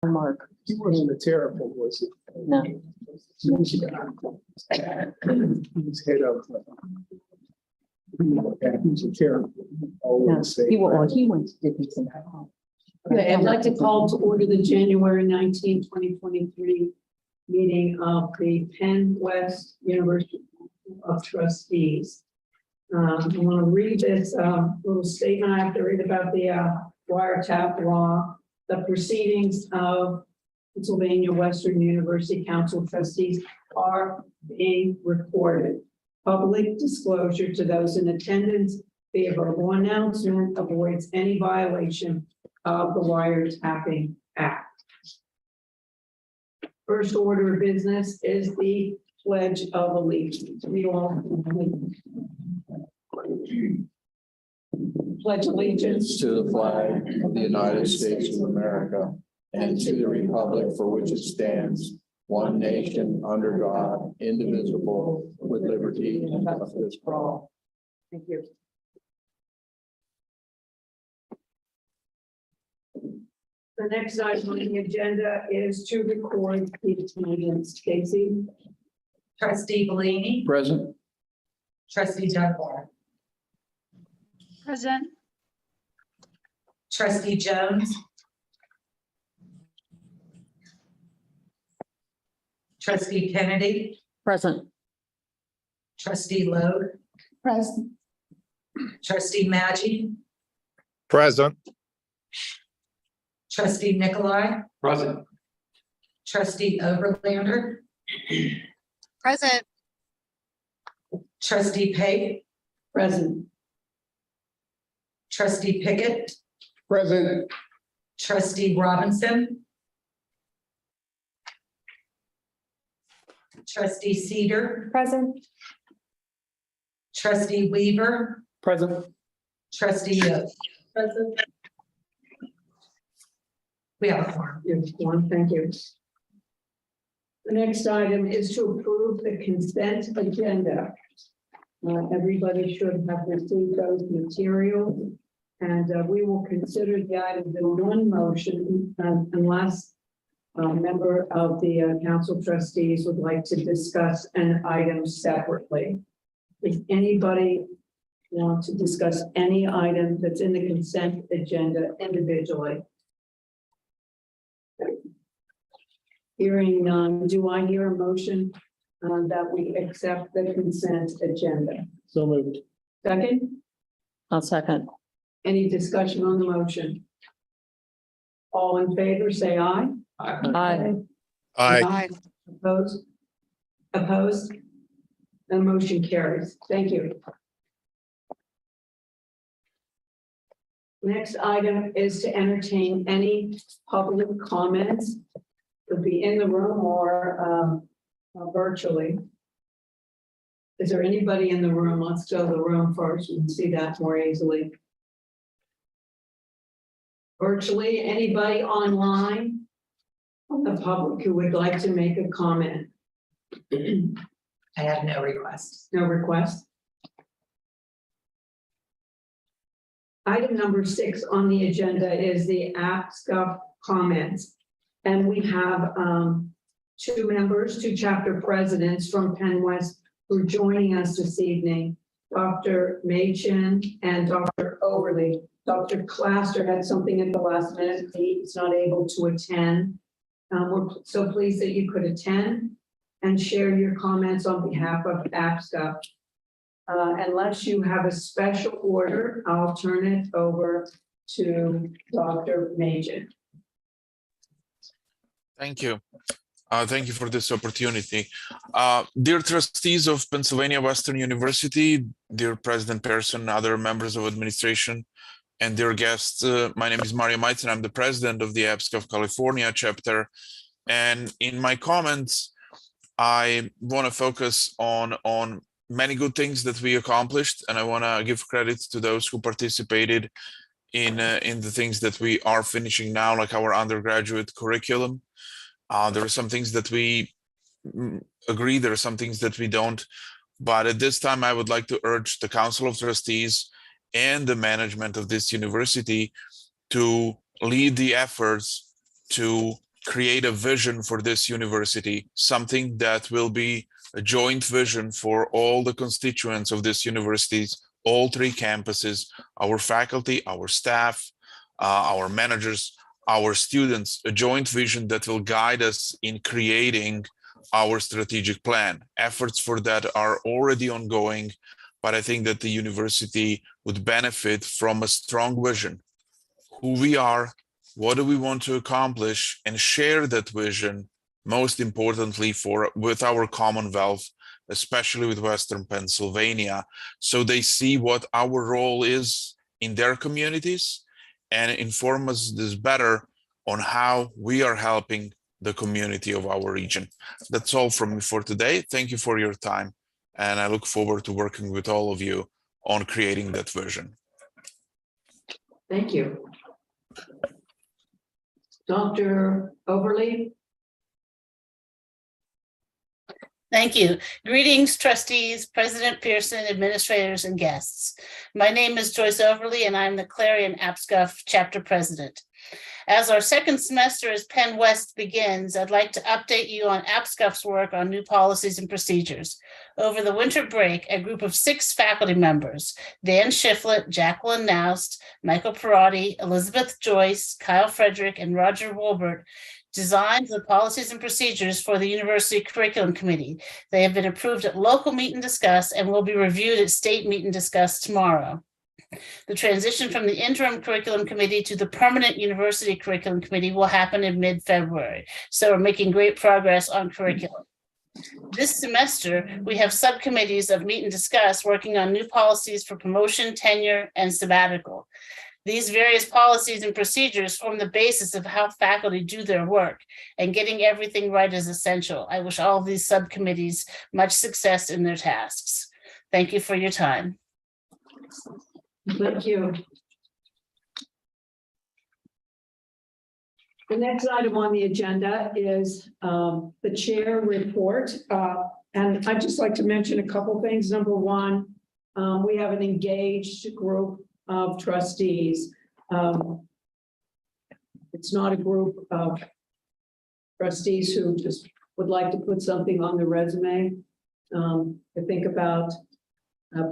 Mark. He wasn't a terrapin, was it? No. He was head of. He was a terrapin. No, Always say. he went to Dickinson. Okay, I'd like to call to order the January 19, 2023 meeting of the Penn West University of Trustees. I want to read this little statement I have to read about the wiretap law. The proceedings of Pennsylvania Western University Council of Trustees are being recorded. Public disclosure to those in attendance via verbal announcement avoids any violation of the Wiretapping Act. First order of business is the Pledge of Allegiance. We all pledge allegiance to the flag of the United States of America and to the republic for which it stands, one nation under God, indivisible, with liberty and justice for all. Thank you. The next item on the agenda is to record the attendance. Casey? Trustee Bellini, Present. trustee Dunbar, Present. trustee Jones, trustee Kennedy, Present. trustee Logue, Present. trustee Maggi, Present. trustee Nikolai, Present. trustee Overlander, Present. trustee Pate, Present. trustee Pickett, President. trustee Robinson, trustee Cedar, Present. trustee Weaver, Present. trustee Yost. Present. We have a form. Yes, one, thank you. The next item is to approve the consent agenda. Everybody should have received those materials, and we will consider the items in one motion unless a member of the council trustees would like to discuss an item separately. If anybody wants to discuss any item that's in the consent agenda individually. Hearing none, do I hear a motion that we accept the consent agenda? So moved. Second, I'll second. any discussion on the motion? All in favor, say aye. Aye. Aye. Opposed? Opposed? The motion carries. Thank you. Next item is to entertain any public comments. Could be in the room or virtually. Is there anybody in the room? Let's go to the room first. We can see that more easily. Virtually, anybody online? The public who would like to make a comment? I have no requests. No request? Item number 6 on the agenda is the APSCA comments. And we have two members, two chapter presidents from Penn West who are joining us this evening, Dr. Machin and Dr. Overly. Dr. Claster had something at the last minute. He's not able to attend. We're so pleased that you could attend and share your comments on behalf of APSCA. Unless you have a special order, I'll turn it over to Dr. Machin. Thank you. Thank you for this opportunity. Dear trustees of Pennsylvania Western University, dear President Pearson, other members of administration, and dear guests, my name is Mario Maitin. I'm the president of the APSCA of California chapter. And in my comments, I want to focus on many good things that we accomplished, and I want to give credit to those who participated in the things that we are finishing now, like our undergraduate curriculum. There are some things that we agree, there are some things that we don't, but at this time I would like to urge the Council of Trustees and the management of this university to lead the efforts to create a vision for this university, something that will be a joint vision for all the constituents of this university's all three campuses, our faculty, our staff, our managers, our students, a joint vision that will guide us in creating our strategic plan. Efforts for that are already ongoing, but I think that the university would benefit from a strong vision. Who we are, what do we want to accomplish, and share that vision, most importantly with our Commonwealth, especially with Western Pennsylvania, so they see what our role is in their communities and inform us this better on how we are helping the community of our region. That's all from me for today. Thank you for your time, and I look forward to working with all of you on creating that vision. Thank you. Dr. Overly? Thank you. Greetings, trustees, President Pearson, administrators, and guests. My name is Joyce Overly, and I'm the Clarion APSCUF chapter president. As our second semester as Penn West begins, I'd like to update you on APSCUF's work on new policies and procedures. Over the winter break, a group of 6 faculty members, Dan Shiflett, Jacqueline Naust, Michael Perotti, Elizabeth Joyce, Kyle Frederick, and Roger Wolbert, designed the policies and procedures for the University Curriculum Committee. They have been approved at local meet and discuss and will be reviewed at state meet and discuss tomorrow. The transition from the interim curriculum committee to the permanent university curriculum committee will happen in mid-February. So we're making great progress on curriculum. This semester, we have subcommittees of meet and discuss working on new policies for promotion, tenure, and sabbatical. These various policies and procedures form the basis of how faculty do their work, and getting everything right is essential. I wish all of these subcommittees much success in their tasks. Thank you for your time. Thank you. The next item on the agenda is the chair report. And I'd just like to mention a couple things. Number one, we have an engaged group of trustees. It's not a group of trustees who just would like to put something on the resume. To think about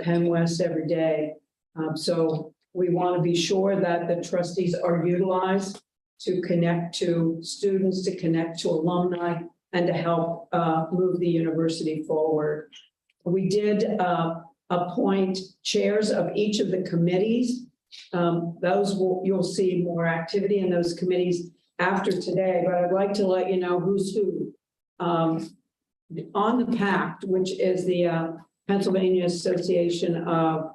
Penn West every day. So we want to be sure that the trustees are utilized to connect to students, to connect to alumni, and to help move the university forward. We did appoint chairs of each of the committees. You'll see more activity in those committees after today, but I'd like to let you know who's who. On the PACT, which is the Pennsylvania Association of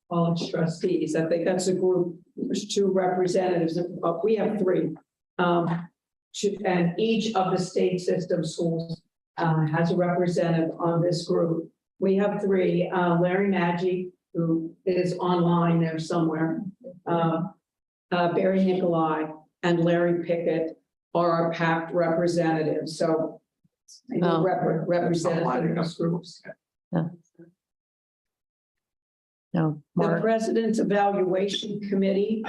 College Trustees. I think that's a group. There's 2 representatives. We have 3. And each of the state system schools has a representative on this group. We have 3. Larry Maggi, who is online there somewhere. Barry Nicolai and Larry Pickett are our PACT representatives. So they represent those groups. No, The Mark. President's Evaluation Committee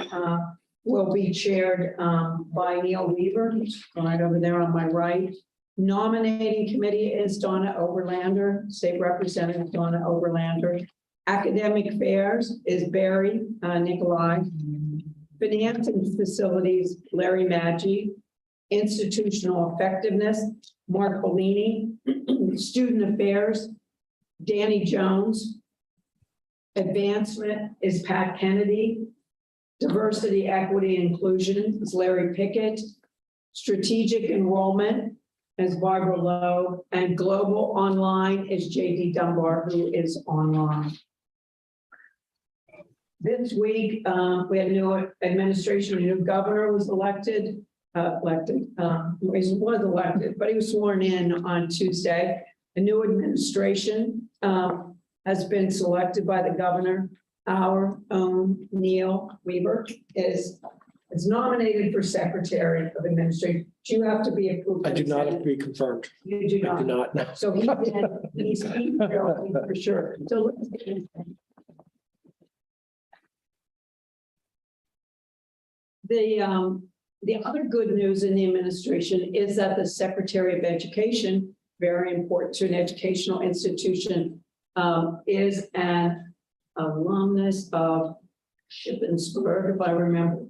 will be chaired by Neil Weaver, who's right over there on my right. Nominating Committee is Donna Overlander, State Representative Donna Overlander. Academic Affairs is Barry Nicolai. Finance and Facilities, Larry Maggi. Institutional Effectiveness, Mark Bellini. Student Affairs, Danny Jones. Advancement is Pat Kennedy. Diversity, Equity, Inclusion is Larry Pickett. Strategic Enrollment is Barbara Lowe. And Global Online is JD Dunbar, who is online. This week, we had a new administration, a new governor was elected. He was elected, but he was sworn in on Tuesday. A new administration has been selected by the governor. Our own Neil Weaver is nominated for Secretary of Administration. Do you have to be approved? I do not have to be confirmed. You do I do not. not. So he's for sure. So The other good news in the administration is that the Secretary of Education, very important to an educational institution, is an alumnus of Shippensburg, if I remember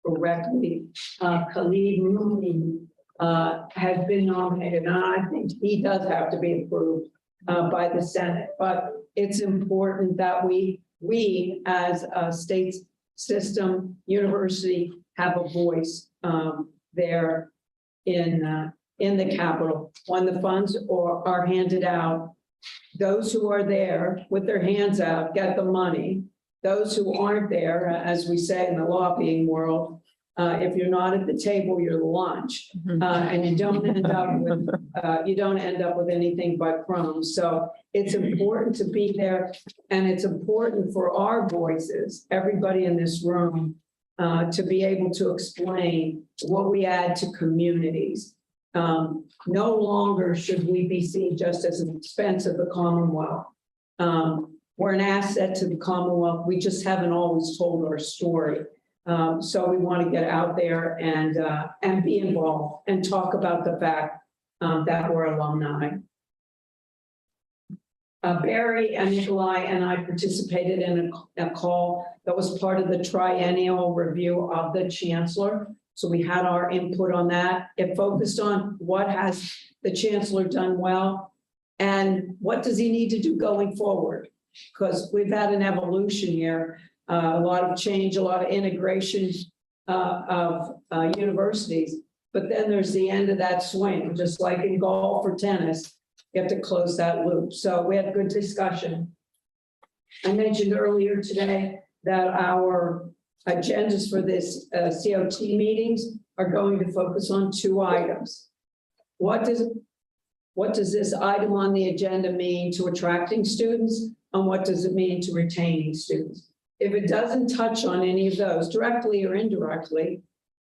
correctly. Khalid Mooney has been nominated, and I think he does have to be approved by the Senate. But it's important that we as a state system university have a voice there in the Capitol. When the funds are handed out, those who are there with their hands out get the money. Those who aren't there, as we say in the lobbying world, if you're not at the table, you're lunch, and you don't end up with anything but crumbs. So it's important to be there, and it's important for our voices, everybody in this room, to be able to explain what we add to communities. No longer should we be seen just as an expense of the Commonwealth. We're an asset to the Commonwealth. We just haven't always told our story. So we want to get out there and be involved and talk about the fact that we're alumni. Barry and Nikolai and I participated in a call that was part of the triennial review of the Chancellor. So we had our input on that. It focused on what has the Chancellor done well and what does he need to do going forward? Because we've had an evolution here, a lot of change, a lot of integration of universities. But then there's the end of that swing, just like in golf or tennis, you have to close that loop. So we had good discussion. I mentioned earlier today that our agendas for this COT meetings are going to focus on 2 items. What does this item on the agenda mean to attracting students, and what does it mean to retaining students? If it doesn't touch on any of those, directly or indirectly,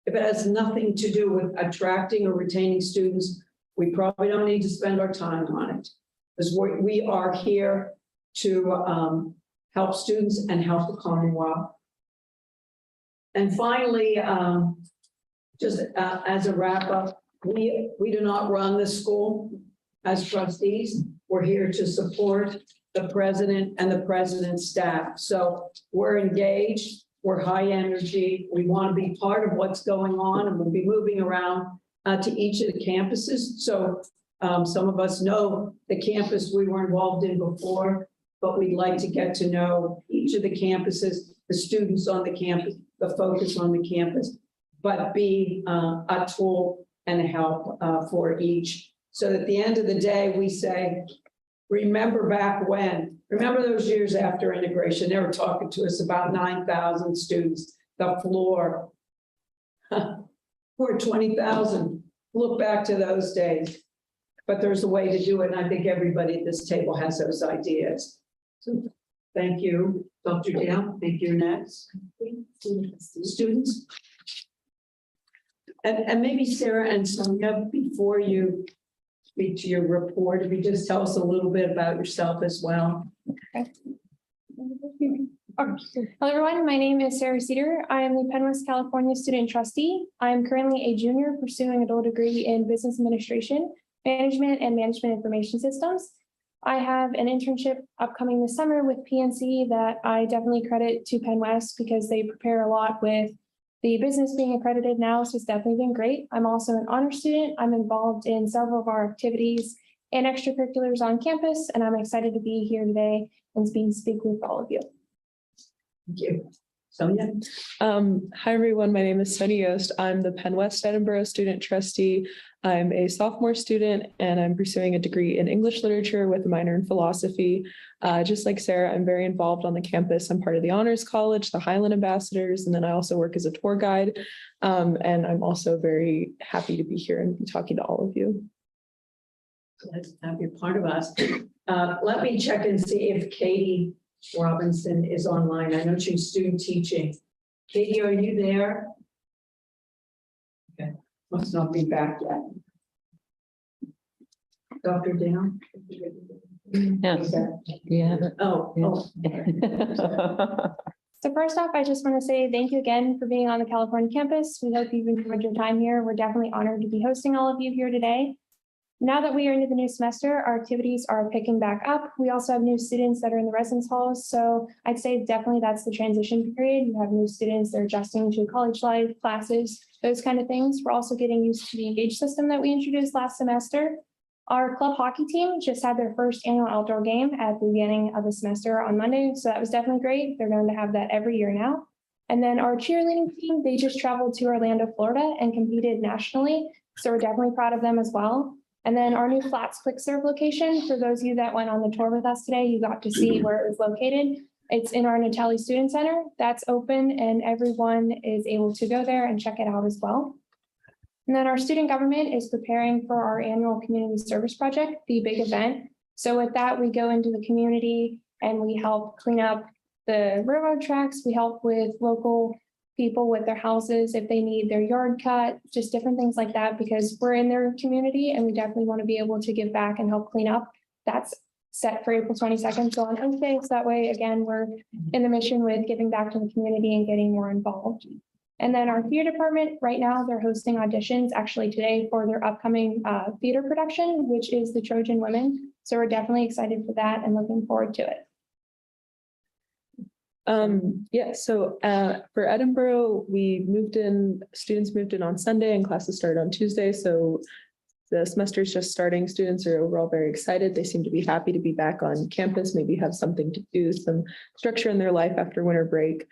if it has nothing to do with attracting or retaining students, we probably don't need to spend our time on it, because we are here to help students and help the Commonwealth. And finally, just as a wrap up, we do not run the school as trustees. We're here to support the president and the president's staff. So we're engaged, we're high energy, we want to be part of what's going on, and we'll be moving around to each of the campuses. So some of us know the campus we were involved in before, but we'd like to get to know each of the campuses, the students on the campus, the focus on the campus, but be a tool and a help for each. So at the end of the day, we say, remember back when, remember those years after integration, they were talking to us about 9,000 students, the floor. We're 20,000. Look back to those days. But there's a way to do it, and I think everybody at this table has those ideas. So thank you, Dr. Dale. Thank you. Next. Students. And maybe Sarah and Sonia, before you speak to your report, if you just tell us a little bit about yourself as well. Okay. Hello, everyone. My name is Sarah Cedar. I am the Penn West California student trustee. I am currently a junior pursuing a dual degree in business administration, management, and management information systems. I have an internship upcoming this summer with PNC that I definitely credit to Penn West because they prepare a lot with the business being accredited now, so it's definitely been great. I'm also an honor student. I'm involved in several of our activities and extracurriculars on campus, and I'm excited to be here today and speak with all of you. Thank you. Sonia. Hi, everyone. My name is Sunny Yost. I'm the Penn West Edinburgh student trustee. I'm a sophomore student and I'm pursuing a degree in English literature with a minor in philosophy. Just like Sarah, I'm very involved on the campus. I'm part of the Honors College, the Highland Ambassadors, and then I also work as a tour guide. And I'm also very happy to be here and be talking to all of you. Glad to have you part of us. Let me check and see if Katie Robinson is online. I know she's student teaching. Katie, are you there? Okay, must not be back yet. Dr. Dale? Yes. Okay. Yeah. Oh. So first off, I just want to say thank you again for being on the California campus. We hope you've enjoyed your time here. We're definitely honored to be hosting all of you here today. Now that we are into the new semester, our activities are picking back up. We also have new students that are in the residence halls. So I'd say definitely that's the transition period. You have new students that are adjusting to college life, classes, those kind of things. We're also getting used to the Engage system that we introduced last semester. Our club hockey team just had their first annual outdoor game at the beginning of the semester on Monday. So that was definitely great. They're going to have that every year now. And then our cheerleading team, they just traveled to Orlando, Florida and competed nationally. So we're definitely proud of them as well. And then our new Flats Quick Serve location, for those of you that went on the tour with us today, you got to see where it was located. It's in our Natali Student Center. That's open and everyone is able to go there and check it out as well. And then our student government is preparing for our annual community service project, the big event. So with that, we go into the community and we help clean up the railroad tracks. We help with local people with their houses if they need their yard cut, just different things like that, because we're in their community and we definitely want to be able to give back and help clean up. That's set for April 22nd, so on Wednesday. So that way, again, we're in the mission with giving back to the community and getting more involved. And then our theater department, right now, they're hosting auditions actually today for their upcoming theater production, which is The Trojan Women. So we're definitely excited for that and looking forward to it. So for Edinburgh, students moved in on Sunday and classes started on Tuesday. So the semester is just starting. Students are overall very excited. They seem to be happy to be back on campus, maybe have something to do, some structure in their life after winter break.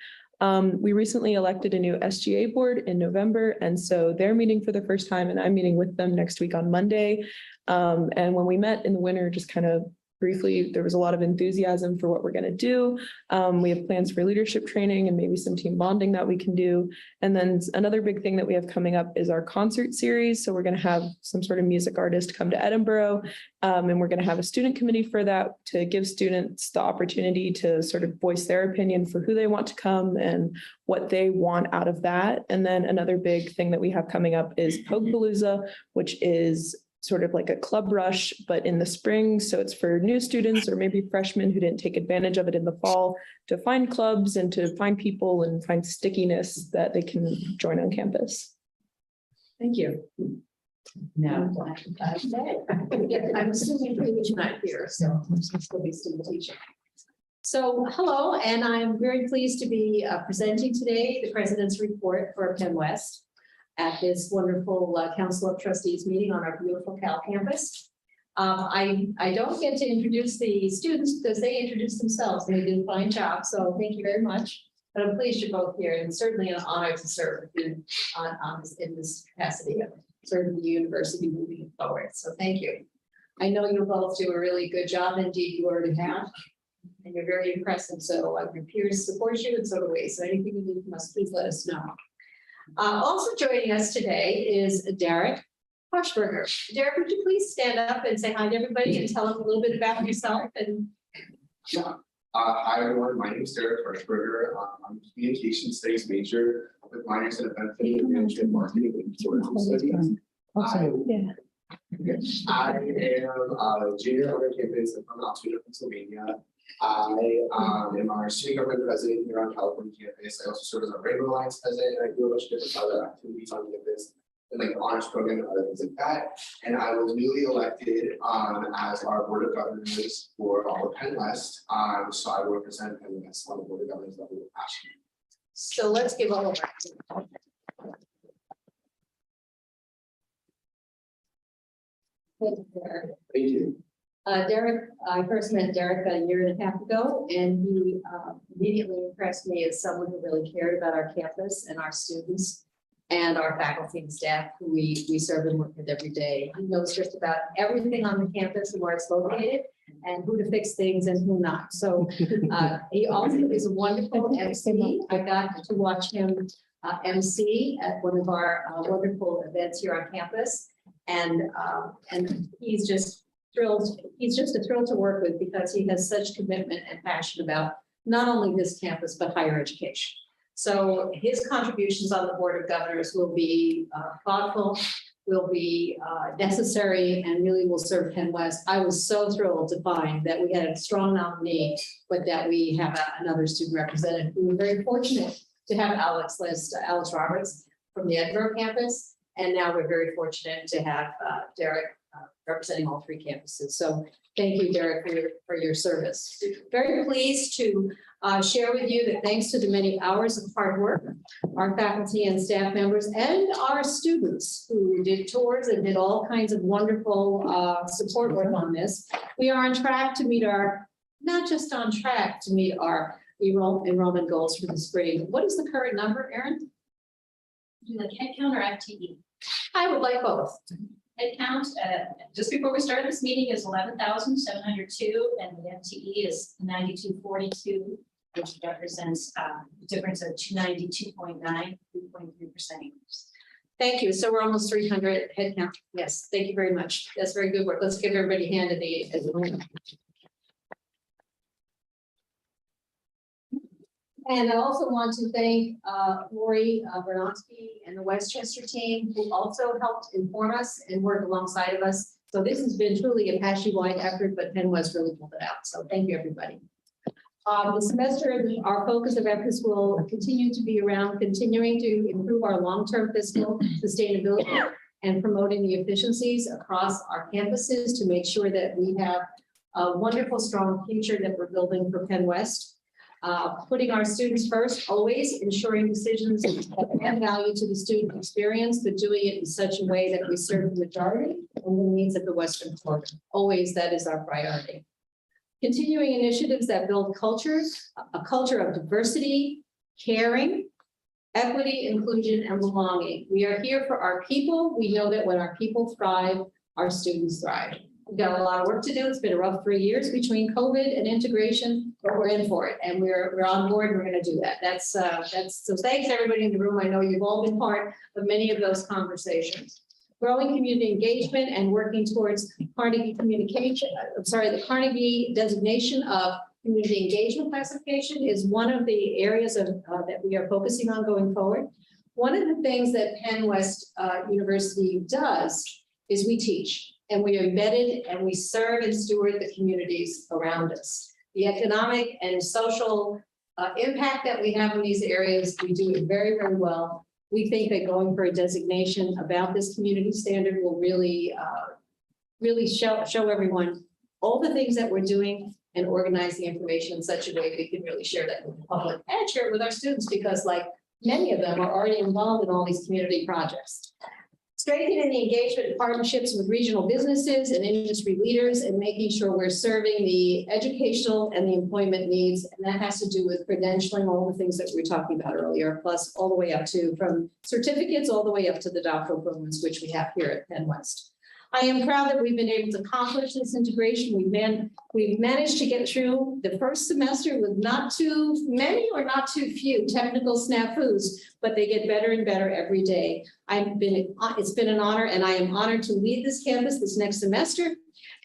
We recently elected a new SGA board in November, and so they're meeting for the first time, and I'm meeting with them next week on Monday. And when we met in the winter, just kind of briefly, there was a lot of enthusiasm for what we're going to do. We have plans for leadership training and maybe some team bonding that we can do. And then another big thing that we have coming up is our concert series. So we're going to have some sort of music artist come to Edinburgh, and we're going to have a student committee for that to give students the opportunity to sort of voice their opinion for who they want to come and what they want out of that. And then another big thing that we have coming up is Pogapalooza, which is sort of like a club rush, but in the spring. So it's for new students or maybe freshmen who didn't take advantage of it in the fall to find clubs and to find people and find stickiness that they can join on campus. Thank you. No. I'm assuming Paige not here, so I'm supposed to be student teacher. So hello, and I'm very pleased to be presenting today the President's Report for Penn West at this wonderful Council of Trustees meeting on our beautiful Cal campus. I don't get to introduce the students because they introduce themselves and they did a fine job. So thank you very much. But I'm pleased you're both here and certainly an honor to serve you in this capacity of serving the university moving forward. So thank you. I know you'll both do a really good job. Indeed, you already have. And you're very impressive. So your peers support you and so do we. So anything you need from us, please let us know. Also joining us today is Derek Hochberger. Derek, would you please stand up and say hi to everybody and tell them a little bit about yourself? And yeah. Hi everyone, my name is Derek Hochberger. I'm a communication studies major with minors in event and management marketing and tourism studies. I am a junior on campus from Altoona, Pennsylvania. I am our student government president here on California campus. I also serve as our Rainbow Alliance president, and I do a bunch of different other activities on campus, and like the honors program and other things like that. And I was newly elected as our board of governors for all of Penn West. So I will represent Penn West on the board of governors that we will pass. so let's give all of our. Thank you. Derek, I first met Derek a year and a half ago, and he immediately impressed me as someone who really cared about our campus and our students and our faculty and staff who we serve and work with every day. He knows just about everything on the campus and where it's located and who to fix things and who not. So he also is a wonderful MC. I got to watch him MC at one of our wonderful events here on campus. And he's just thrilled. He's just a thrill to work with because he has such commitment and passion about not only this campus, but higher education. So his contributions on the Board of Governors will be thoughtful, will be necessary and really will serve Penn West. I was so thrilled to find that we had a strong nominee, but that we have another student representative. We were very fortunate to have Alex Roberts from the Edinburgh campus. And now we're very fortunate to have Derek representing all three campuses. So thank you, Derek, for your service. Very pleased to share with you that thanks to the many hours of hard work, our faculty and staff members and our students who did tours and did all kinds of wonderful support work on this, we are on track to meet not just on track to meet our enrollment goals for the spring. What is the current number, Erin? Do you like head count or FTE? I would like both. Head count, just before we started this meeting, is 11,702, and the FTE is 9242, which represents a difference of 292.9, 3.3% increase. Thank you. So we're almost 300 head count. Yes, thank you very much. That's very good work. Let's give everybody a hand at the And I also want to thank Lori Bernowski and the Westchester team who also helped inform us and work alongside of us. So this has been truly a passion-wide effort, but Penn West really pulled it out. So thank you, everybody. The semester, our focus of efforts will continue to be around continuing to improve our long-term fiscal sustainability and promoting the efficiencies across our campuses to make sure that we have a wonderful, strong future that we're building for Penn West. Putting our students first, always ensuring decisions that add value to the student experience, but doing it in such a way that we serve the majority and the needs of the Western quarter. Always, that is our priority. Continuing initiatives that build cultures, a culture of diversity, caring, equity, inclusion, and belonging. We are here for our people. We know that when our people thrive, our students thrive. We've got a lot of work to do. It's been a rough 3 years between COVID and integration, but we're in for it, and we're on board. And we're going to do that. That's so. Thanks everybody in the room. I know you've all been part of many of those conversations. Growing community engagement and working towards Carnegie communication. The Carnegie designation of community engagement classification is one of the areas of that we are focusing on going forward. One of the things that Penn West University does is we teach. And we are embedded and we serve and steward the communities around us. The economic and social impact that we have in these areas, we do it very, very well. We think that going for a designation about this community standard will really, really show everyone all the things that we're doing and organize the information in such a way we can really share that with the public and share it with our students, because like many of them are already involved in all these community projects. Strengthening the engagement and partnerships with regional businesses and industry leaders and making sure we're serving the educational and the employment needs. And that has to do with credentialing, all the things that we were talking about earlier, plus all the way up to from certificates all the way up to the doctoral programs, which we have here at Penn West. I am proud that we've been able to accomplish this integration. We've managed to get through the first semester with not too many or not too few technical snafus, but they get better and better every day. It's been an honor, and I am honored to lead this campus this next semester.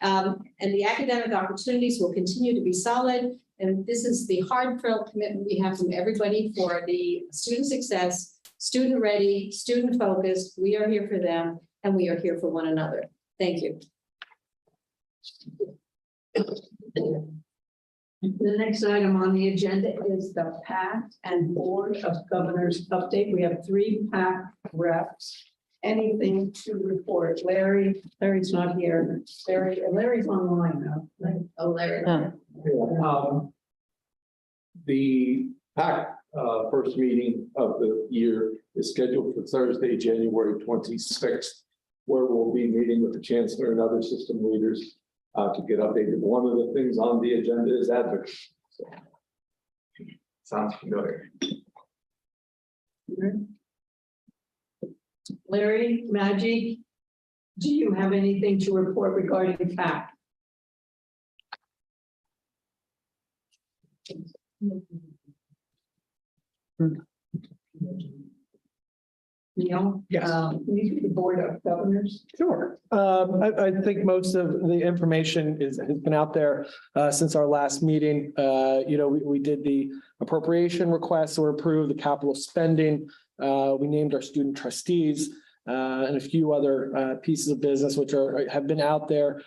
And the academic opportunities will continue to be solid. And this is the heartfelt commitment we have from everybody for the student success, student ready, student focused. We are here for them, and we are here for one another. Thank you. The next item on the agenda is the PAC and Board of Governors update. We have 3 PAC reps. Anything to report? Larry's not here. Larry's online though. Right? Oh, Larry. The PAC first meeting of the year is scheduled for Thursday, January 26th, where we'll be meeting with the chancellor and other system leaders to get updated. One of the things on the agenda is advocacy. So, sounds familiar. Larry, Maggie, do you have anything to report regarding PAC? Neil? Yes. Can you do the Board of Governors? Sure. I think most of the information has been out there since our last meeting. We did the appropriation requests were approved, the capital spending. We named our student trustees. and a few other pieces of business which have been out there.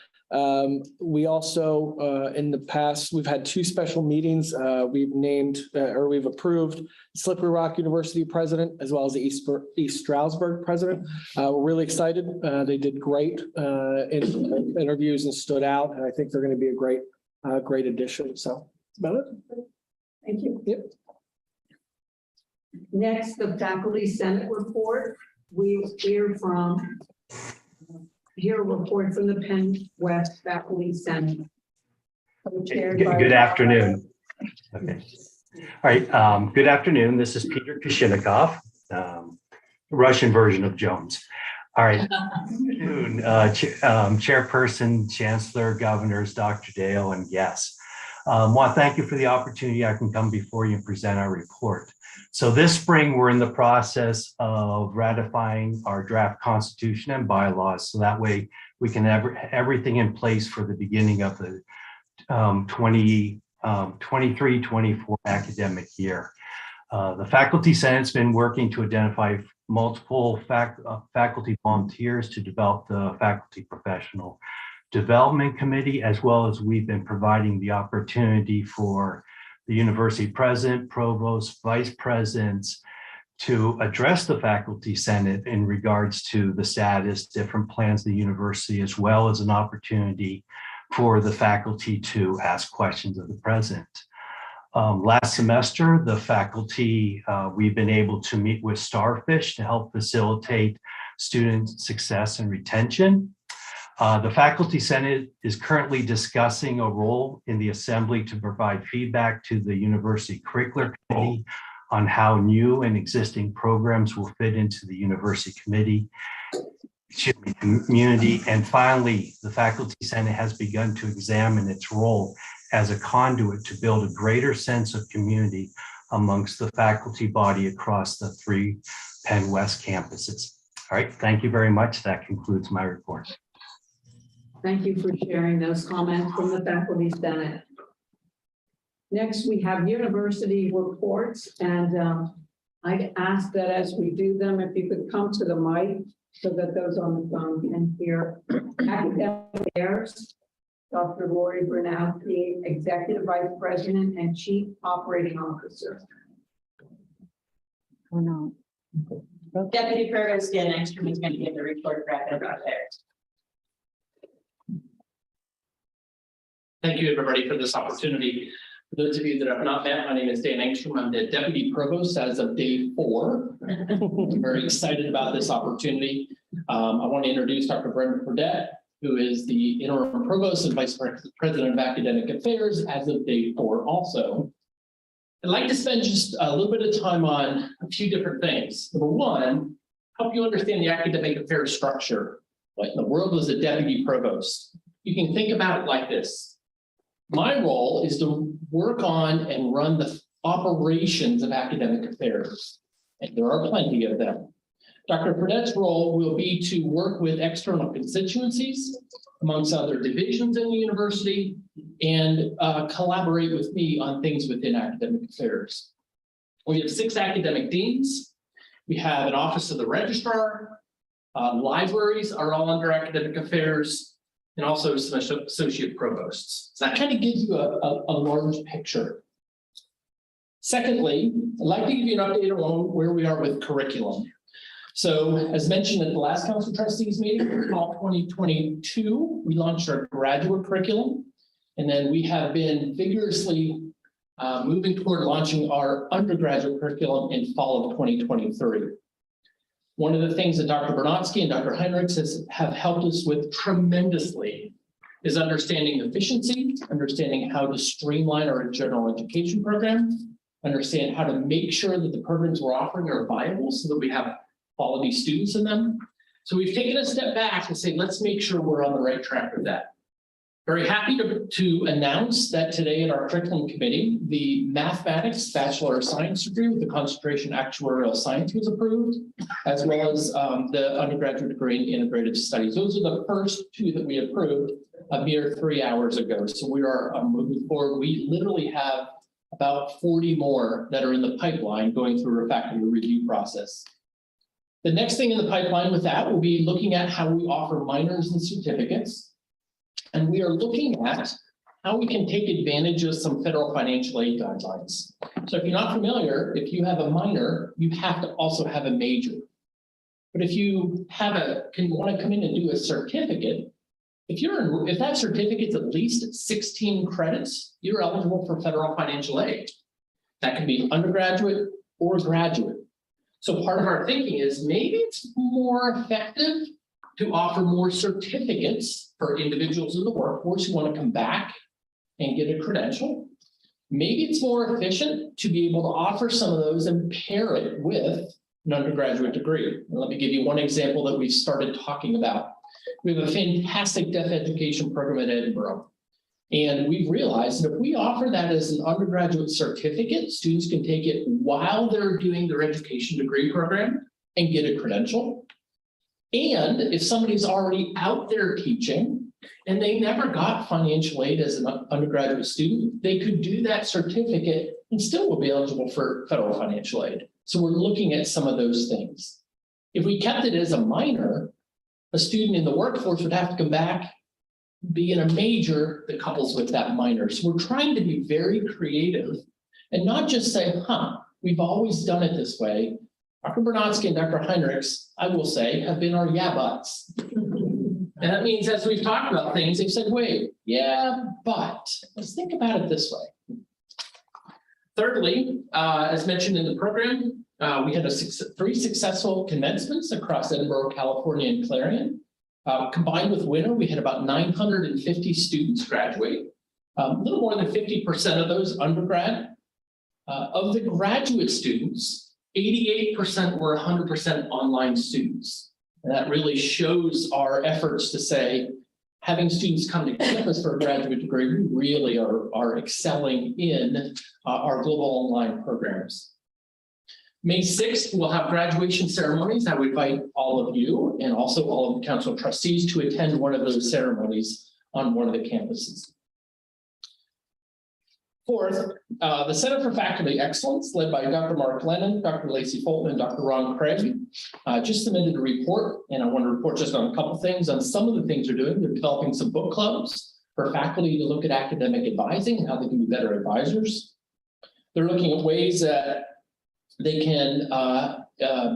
We also, in the past, we've had 2 special meetings. We've named or we've approved Slippery Rock University president as well as the East Stroudsburg president. We're really excited. They did great in interviews and stood out, and I think they're going to be a great addition. So that's about it. Thank you. Yep. Next, the faculty senate report. We hear a report from the Penn West Faculty Senate. Good afternoon. Okay. All right. Good afternoon. This is Peter Kashinikov, Russian version of Jones. All right. Chairperson, Chancellor, Governors, Dr. Dale, and guests. Want to thank you for the opportunity I can come before you and present our report. So this spring, we're in the process of ratifying our draft constitution and bylaws. So that way we can have everything in place for the beginning of the 23-24 academic year. The Faculty Senate's been working to identify multiple faculty volunteers to develop the Faculty Professional Development Committee, as well as we've been providing the opportunity for the university president, provost, vice presidents to address the Faculty Senate in regards to the status, different plans of the university, as well as an opportunity for the faculty to ask questions of the president. Last semester, the faculty, we've been able to meet with Starfish to help facilitate student success and retention. The Faculty Senate is currently discussing a role in the Assembly to provide feedback to the University Curricular Committee on how new and existing programs will fit into the University Committee, community. And finally, the Faculty Senate has begun to examine its role as a conduit to build a greater sense of community amongst the faculty body across the 3 Penn West campuses. All right, thank you very much. That concludes my report. Thank you for sharing those comments from the Faculty Senate. Next, we have university reports, and I'd ask that as we do them, if you could come to the mic so that those on the phone can hear. Academic Affairs, Dr. Lori Brunowski, Executive Vice President and Chief Operating Officer. Or not. Deputy Provost Dan Engstrom is going to give the report for academic affairs. Thank you, everybody, for this opportunity. For those of you that have not met, my name is Dan Engstrom. I'm the Deputy Provost as of day 4. I'm very excited about this opportunity. I want to introduce Dr. Brenda Fredette, who is the Interim Provost and Vice President of Academic Affairs as of day 4 also. I'd like to spend just a little bit of time on a few different things. Number one, help you understand the academic affairs structure. What in the world is a Deputy Provost? You can think about it like this. My role is to work on and run the operations of academic affairs, and there are plenty of them. Dr. Fredette's role will be to work with external constituencies, amongst other divisions in the university, and collaborate with me on things within academic affairs. We have 6 academic deans. We have an office of the registrar. Libraries are all under academic affairs, and also some associate provosts. So that kind of gives you a large picture. Secondly, I'd like to give you an update on where we are with curriculum. So as mentioned at the last Council of Trustees meeting, fall 2022, we launched our graduate curriculum. And then we have been vigorously moving toward launching our undergraduate curriculum in fall of 2023. One of the things that Dr. Bernatsky and Dr. Heinrichs have helped us with tremendously is understanding efficiency, understanding how to streamline our general education program, understand how to make sure that the programs we're offering are viable so that we have quality students in them. So we've taken a step back and say, let's make sure we're on the right track with that. Very happy to announce that today in our curriculum committee, the mathematics Bachelor of Science degree with the concentration actuarial science was approved, as well as the undergraduate degree in integrative studies. Those are the first 2 that we approved a mere 3 hours ago. So we are moving forward. We literally have about 40 more that are in the pipeline going through a faculty review process. The next thing in the pipeline with that will be looking at how we offer minors and certificates. And we are looking at how we can take advantage of some federal financial aid guidelines. So if you're not familiar, if you have a minor, you have to also have a major. But if you want to come in and do a certificate, if that certificate's at least 16 credits, you're eligible for federal financial aid. That can be undergraduate or graduate. So part of our thinking is maybe it's more effective to offer more certificates for individuals in the workforce who want to come back and get a credential. Maybe it's more efficient to be able to offer some of those and pair it with an undergraduate degree. And let me give you one example that we started talking about. We have a fantastic deaf education program at Edinburgh. And we've realized that if we offer that as an undergraduate certificate, students can take it while they're doing their education degree program and get a credential. And if somebody's already out there teaching and they never got financial aid as an undergraduate student, they could do that certificate and still will be eligible for federal financial aid. So we're looking at some of those things. If we kept it as a minor, a student in the workforce would have to come back, be in a major that couples with that minor. So we're trying to be very creative and not just say, we've always done it this way. Dr. Bernatsky and Dr. Heinrichs, I will say, have been our yeah buts. And that means as we've talked about things, they've said, wait, yeah, but let's think about it this way. Thirdly, as mentioned in the program, we had 3 successful commencements across Edinburgh, California, and Clarion. Combined with winter, we had about 950 students graduate. A little more than 50% of those undergrad. Of the graduate students, 88% were 100% online students. And that really shows our efforts to say, having students come to campus for a graduate degree, we really are excelling in our global online programs. May 6th, we'll have graduation ceremonies. I would invite all of you and also all of the council trustees to attend one of those ceremonies on one of the campuses. Fourth, the Center for Faculty Excellence, led by Dr. Mark Lennon, Dr. Lacey Fulton, and Dr. Ron Craig, just submitted a report, and I want to report just on a couple things on some of the things they're doing. They're developing some book clubs for faculty to look at academic advising and how they can be better advisors. They're looking at ways that they can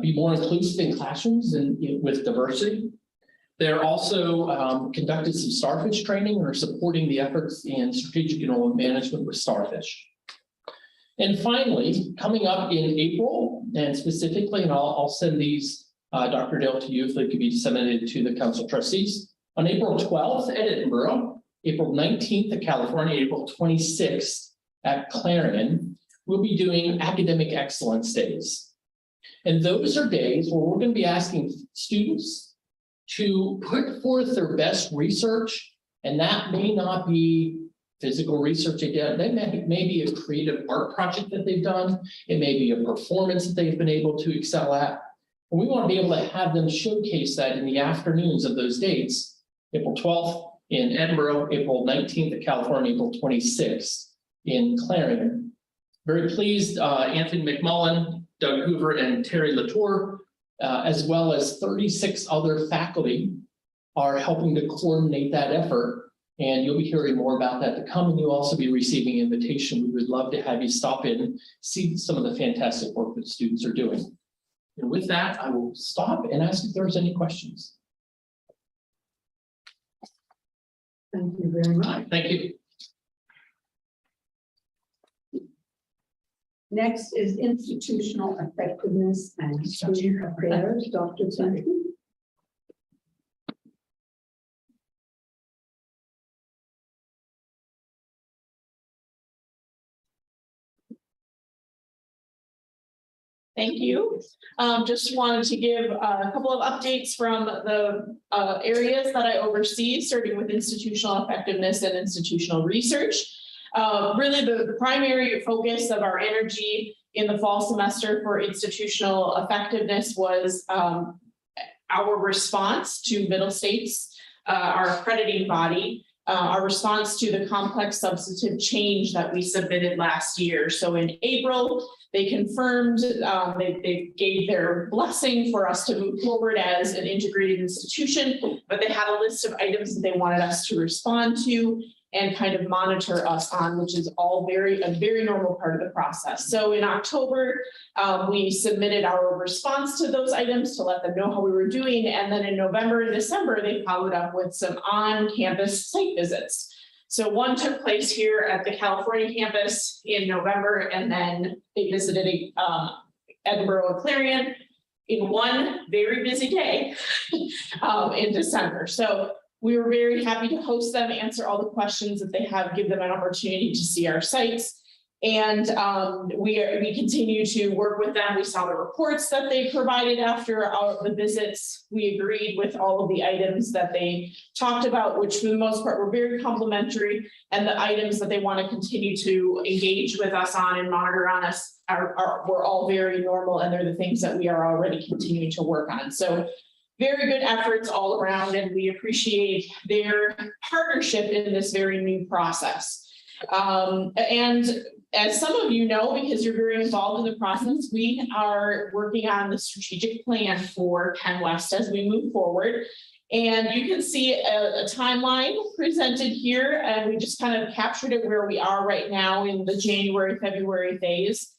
be more inclusive in classrooms and with diversity. They're also conducted some starfish training and are supporting the efforts in strategic enrollment management with starfish. And finally, coming up in April, and specifically, and I'll send these, Dr. Dale, to you if they could be disseminated to the council trustees. On April 12th at Edinburgh, April 19th at California, April 26th at Clarion, we'll be doing academic excellence days. And those are days where we're going to be asking students to put forth their best research, and that may not be physical research they did. That may be a creative art project that they've done. It may be a performance that they've been able to excel at. And we want to be able to have them showcase that in the afternoons of those dates, April 12th in Edinburgh, April 19th at California, April 26th in Clarion. Very pleased, Anthony McMullen, Doug Hoover, and Terry Latour, as well as 36 other faculty are helping to coordinate that effort. And you'll be hearing more about that to come, and you'll also be receiving an invitation. We would love to have you stop in and see some of the fantastic work that students are doing. And with that, I will stop and ask if there's any questions. Thank you very much. Thank you. Next is institutional effectiveness and student affairs, Dr. Benson. Thank you. Just wanted to give a couple of updates from the areas that I oversee, starting with institutional effectiveness and institutional research. Really the primary focus of our energy in the fall semester for institutional effectiveness was our response to Middle States, our accrediting body, our response to the complex substantive change that we submitted last year. So in April, they confirmed, they gave their blessing for us to move forward as an integrated institution, but they had a list of items that they wanted us to respond to and kind of monitor us on, which is all a very normal part of the process. So in October, we submitted our response to those items to let them know how we were doing. And then in November and December, they followed up with some on-campus site visits. So one took place here at the California campus in November, and then they visited Edinburgh and Clarion in one very busy day in December. So we were very happy to host them, answer all the questions that they have, give them an opportunity to see our sites. And we continue to work with them. We saw the reports that they provided after the visits. We agreed with all of the items that they talked about, which for the most part were very complimentary. And the items that they want to continue to engage with us on and monitor on us were all very normal. And they're the things that we are already continuing to work on. So very good efforts all around, and we appreciate their partnership in this very new process. And as some of you know, because you're very involved in the process, we are working on the strategic plan for Penn West as we move forward. And you can see a timeline presented here, and we just kind of captured it where we are right now in the January, February phase.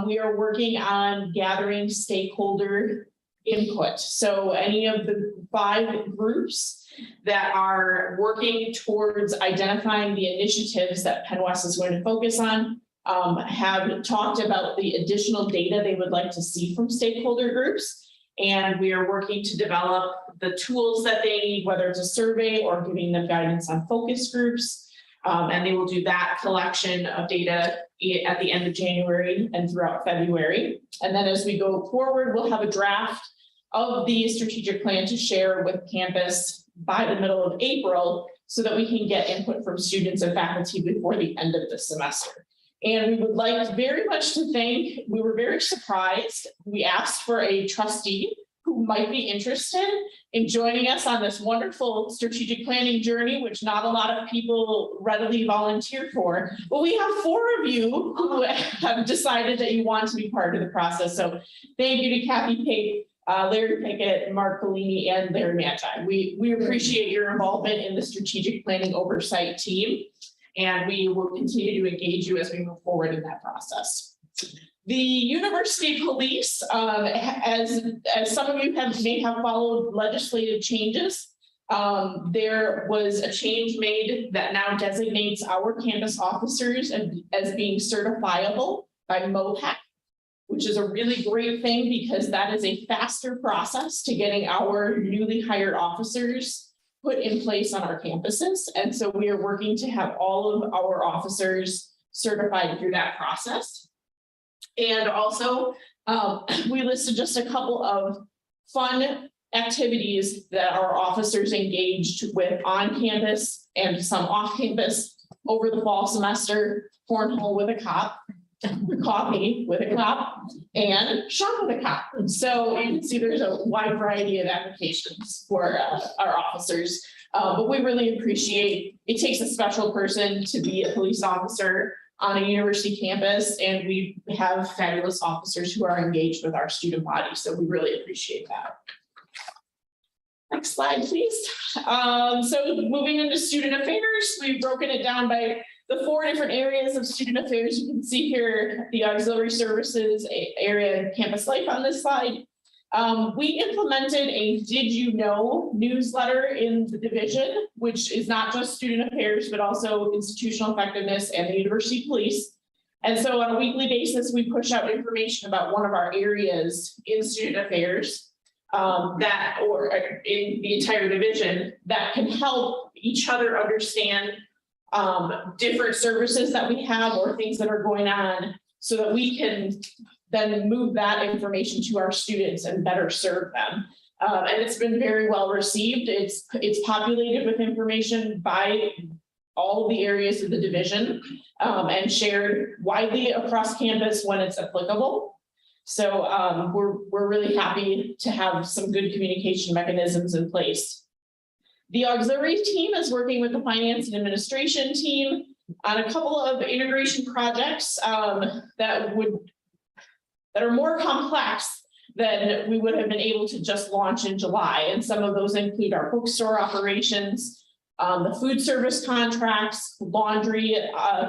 We are working on gathering stakeholder input. So any of the 5 groups that are working towards identifying the initiatives that Penn West is going to focus on have talked about the additional data they would like to see from stakeholder groups. And we are working to develop the tools that they need, whether it's a survey or giving them guidance on focus groups. And they will do that collection of data at the end of January and throughout February. And then as we go forward, we'll have a draft of the strategic plan to share with campus by the middle of April so that we can get input from students and faculty before the end of the semester. And we would like very much to thank, we were very surprised. We asked for a trustee who might be interested in joining us on this wonderful strategic planning journey, which not a lot of people readily volunteer for. But we have 4 of you who have decided that you want to be part of the process. So thank you to Kathy Pate, Larry Pickett, Mark Bellini, and Larry Magi. We appreciate your involvement in the strategic planning oversight team, and we will continue to engage you as we move forward in that process. The university police, as some of you may have followed legislative changes, there was a change made that now designates our campus officers as being certifiable by MOPAC, which is a really great thing because that is a faster process to getting our newly hired officers put in place on our campuses. And so we are working to have all of our officers certified through that process. And also, we listed just a couple of fun activities that our officers engaged with on campus and some off campus over the fall semester: cornhole with a cop, coffee with a cop, and shop with a cop. So you can see there's a wide variety of applications for our officers. But we really appreciate, it takes a special person to be a police officer on a university campus, and we have fabulous officers who are engaged with our student body. So we really appreciate that. Next slide, please. So moving into student affairs, we've broken it down by the 4 different areas of student affairs. You can see here the auxiliary services area and campus life on this slide. We implemented a Did You Know newsletter in the division, which is not just student affairs, but also institutional effectiveness and the university police. And so on a weekly basis, we push out information about one of our areas in student affairs or in the entire division that can help each other understand different services that we have or things that are going on so that we can then move that information to our students and better serve them. And it's been very well received. It's populated with information by all of the areas of the division and shared widely across campus when it's applicable. So we're really happy to have some good communication mechanisms in place. The auxiliary team is working with the finance and administration team on a couple of integration projects that are more complex than we would have been able to just launch in July. And some of those include our bookstore operations, the food service contracts, laundry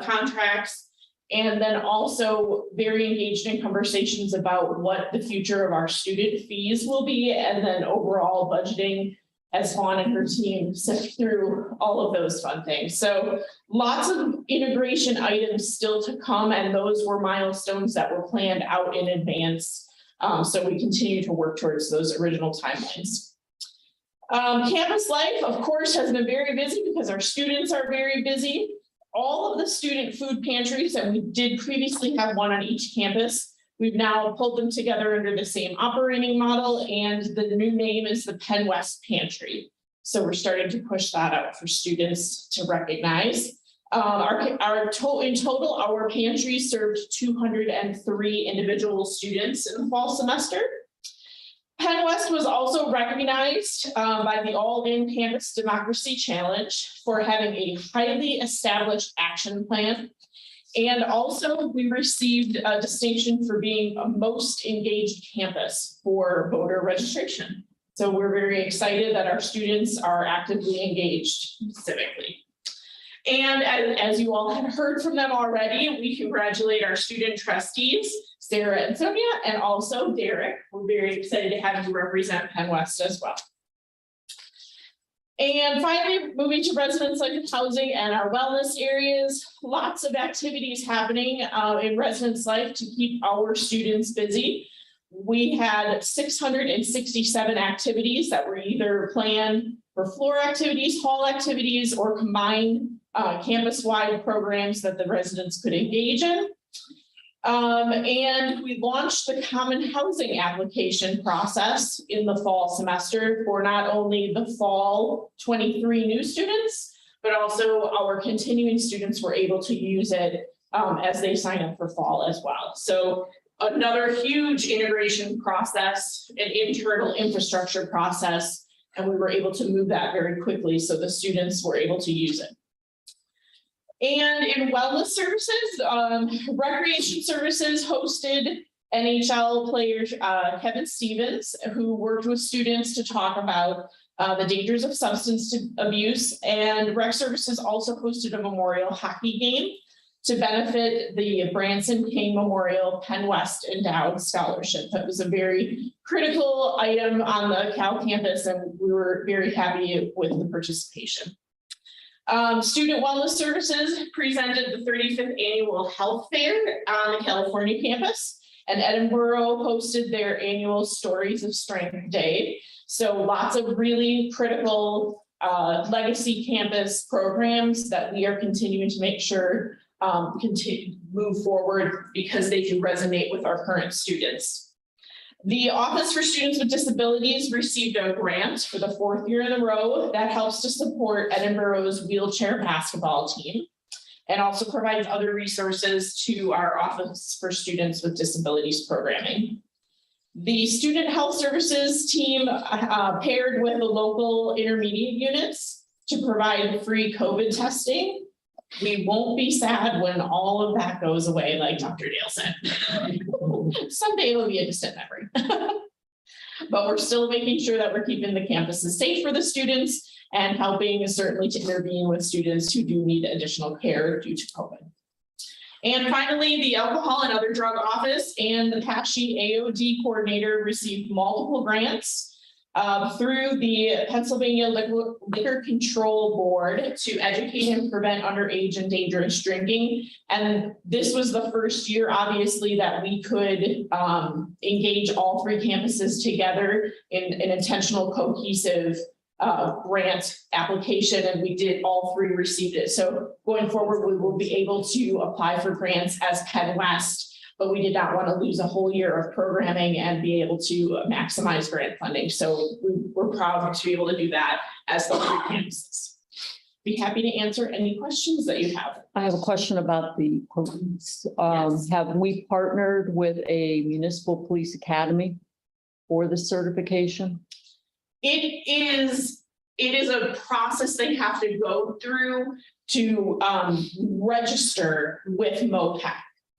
contracts, and then also very engaged in conversations about what the future of our student fees will be, and then overall budgeting as Fawn and her team sift through all of those fun things. So lots of integration items still to come, and those were milestones that were planned out in advance. So we continue to work towards those original timelines. Campus life, of course, has been very busy because our students are very busy. All of the student food pantries, and we did previously have one on each campus, we've now pulled them together under the same operating model, and the new name is the Penn West Pantry. So we're starting to push that out for students to recognize. In total, our pantry served 203 individual students in the fall semester. Penn West was also recognized by the All In Campus Democracy Challenge for having a highly established action plan. And also we received a distinction for being a most engaged campus for voter registration. So we're very excited that our students are actively engaged civically. And as you all have heard from them already, we congratulate our student trustees, Sarah and Sonia, and also Derek. We're very excited to have you represent Penn West as well. And finally, moving to residence-life housing and our wellness areas, lots of activities happening in residence life to keep our students busy. We had 667 activities that were either planned for floor activities, hall activities, or combined campus-wide programs that the residents could engage in. And we launched the common housing application process in the fall semester for not only the fall 23 new students, but also our continuing students were able to use it as they sign up for fall as well. So another huge integration process, an internal infrastructure process, and we were able to move that very quickly so the students were able to use it. And in wellness services, recreation services hosted NHL player Kevin Stevens, who worked with students to talk about the dangers of substance abuse. And rec services also hosted a memorial hockey game to benefit the Branson King Memorial Penn West Endowed Scholarship. That was a very critical item on the Cal campus, and we were very happy with the participation. Student Wellness Services presented the 35th Annual Health Fair on the California campus, and Edinburgh hosted their annual Stories of Strength Day. So lots of really critical legacy campus programs that we are continuing to make sure continue move forward because they do resonate with our current students. The Office for Students with Disabilities received a grant for the 4th year in a row that helps to support Edinburgh's wheelchair basketball team and also provides other resources to our Office for Students with Disabilities programming. The Student Health Services team paired with the local intermediate units to provide free COVID testing. We won't be sad when all of that goes away, like Dr. Dale said. Someday it'll be a distant memory. But we're still making sure that we're keeping the campuses safe for the students and helping certainly to intervene with students who do need additional care due to COVID. And finally, the Alcohol and Other Drug Office and the PASHE AOD coordinator received multiple grants through the Pennsylvania Liquor Control Board to educate and prevent underage and dangerous drinking. And this was the first year, obviously, that we could engage all 3 campuses together in an intentional, cohesive grant application, and we did, all 3 received it. So going forward, we will be able to apply for grants as Penn West, but we did not want to lose a whole year of programming and be able to maximize grant funding. So we're proud to be able to do that as the 3 campuses. Be happy to answer any questions that you have. I have a question about the police. Have we partnered with a municipal police academy for the certification? It is it is a process they have to go through to register with MOPAC.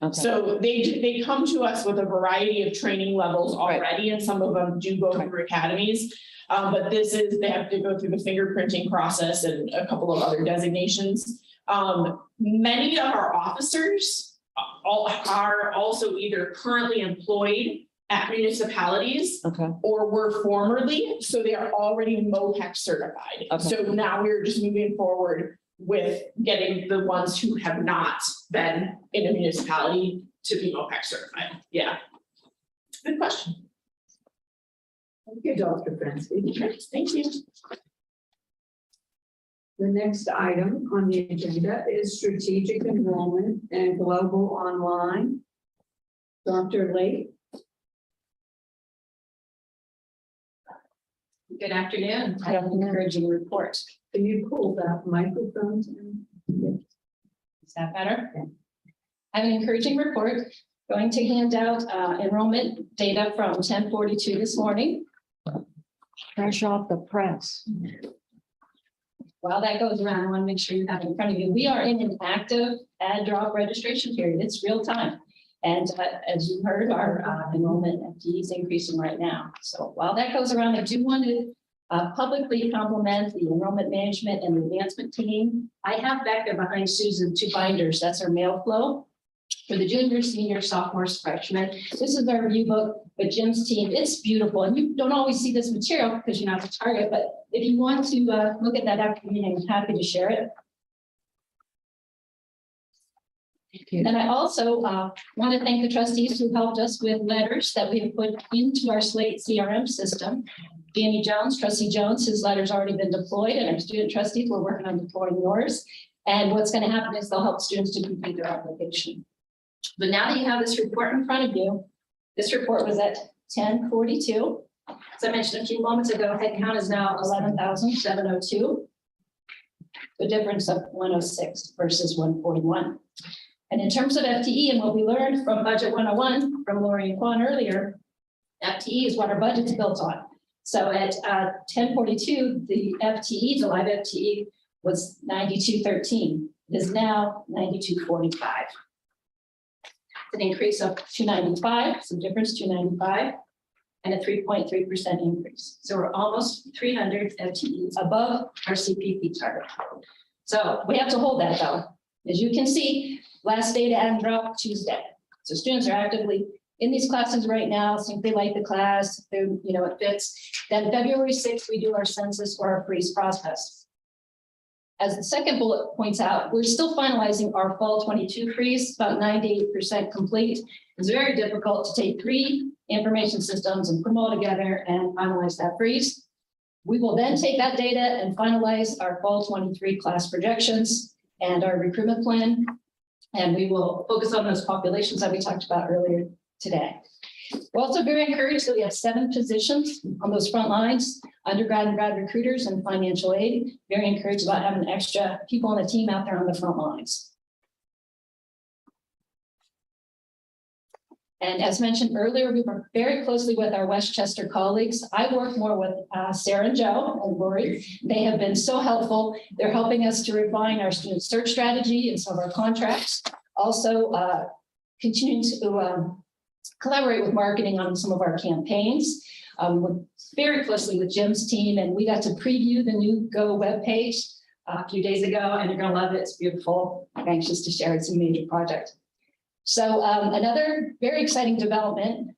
Okay. So they come to us with a variety of training levels already, and some of them do go through academies. But they have to go through the fingerprinting process and a couple of other designations. Many of our officers are also either currently employed at municipalities or were formerly, so they are already MOPAC certified. So now we're just moving forward with getting the ones who have not been in a municipality to be MOPAC certified. Yeah. Good question. Thank you, Dr. Francie. Thank you. The next item on the agenda is strategic enrollment and global online. Dr. Lake. Good afternoon. I have an encouraging report. Can you pull that microphone? Is that better? I have an encouraging report. Going to hand out enrollment data from 10:42 this morning. Fresh off the press. While that goes around, I want to make sure you have it in front of you. We are in an active add drop registration period. It's real time. And as you heard, our enrollment FTE is increasing right now. So while that goes around, I do want to publicly compliment the enrollment management and the advancement team. I have back there behind Susan 2 binders. That's our mail flow for the juniors, seniors, sophomores, freshmen. This is our review book, but Jim's team, it's beautiful. And you don't always see this material because you're not the target, but if you want to look at that after the meeting, I'm happy to share it. And I also want to thank the trustees who helped us with letters that we have put into our Slate CRM system. Danny Jones, Trustee Jones, his letter's already been deployed, and our student trustees, we're working on deploying yours. And what's going to happen is they'll help students to complete their application. But now that you have this report in front of you, this report was at 10:42. As I mentioned a few moments ago, head count is now 11,702. The difference of 106 versus 141. And in terms of FTE and what we learned from Budget 101 from Lori and Quan earlier, FTE is what our budget's built on. So at 10:42, the FTE, the live FTE was 9213. It is now 9245. It's an increase of 295, some difference 295, and a 3.3% increase. So we're almost 300 FTE above our CPP target. So we have to hold that though. As you can see, last day to add drop Tuesday. So students are actively in these classes right now, see if they like the class, if they're, it fits. Then February 6th, we do our census or our freeze process. As the second bullet points out, we're still finalizing our fall 22 freeze, about 98% complete. It's very difficult to take 3 information systems and put them all together and finalize that freeze. We will then take that data and finalize our fall 23 class projections and our recruitment plan. And we will focus on those populations that we talked about earlier today. We're also very encouraged that we have 7 positions on those front lines, undergrad and grad recruiters and financial aid. Very encouraged about having extra people on the team out there on the front lines. And as mentioned earlier, we work very closely with our Westchester colleagues. I work more with Sarah and Joe and Lori. They have been so helpful. They're helping us to refine our student search strategy and some of our contracts. Also, continuing to collaborate with marketing on some of our campaigns. We're very closely with Jim's team, and we got to preview the new Go webpage a few days ago, and you're going to love it. It's beautiful. I'm anxious to share. It's a major project. So another very exciting development,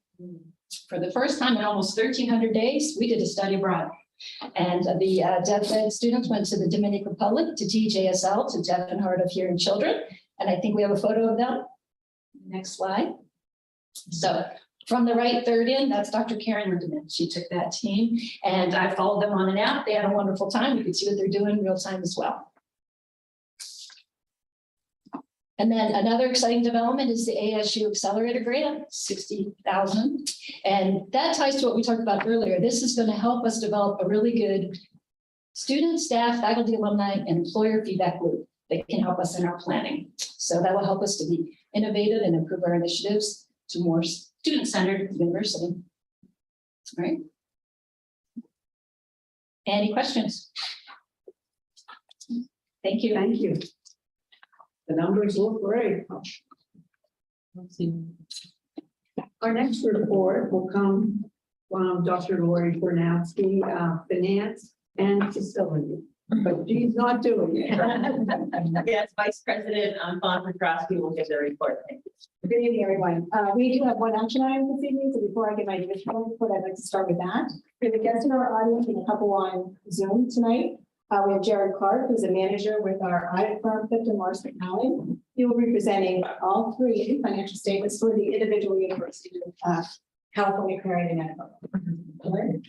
for the first time in almost 1,300 days, we did a study abroad. And the deaf ed students went to the Dominican Republic to teach ASL to deaf and hard of hearing children. And I think we have a photo of them. Next slide. So from the right third in, that's Dr. Karen Lindemann. She took that team, and I followed them on an app. They had a wonderful time. You could see what they're doing in real time as well. And then another exciting development is the ASU Accelerator Grant, $60,000. And that ties to what we talked about earlier. This is going to help us develop a really good student, staff, faculty, alumni, and employer feedback loop that can help us in our planning. So that will help us to be innovative and improve our initiatives to more student-centered university. All right. Any questions? Thank you. Thank you. The numbers look great. Our next report will come from Dr. Lori Bernowski, Finance and Facility, but she's not doing it. Yes, Vice President Bon Petrosky will give the report. Good evening, everyone. We do have one action item this evening, so before I give my divisional report, I'd like to start with that. We have a guest in our audience and a couple on Zoom tonight. We have Jared Clark, who's a manager with our audit firm, Clifton Morrison Allen. He will be presenting all three financial statements for the individual universities of California, Clarion, and Edinburgh.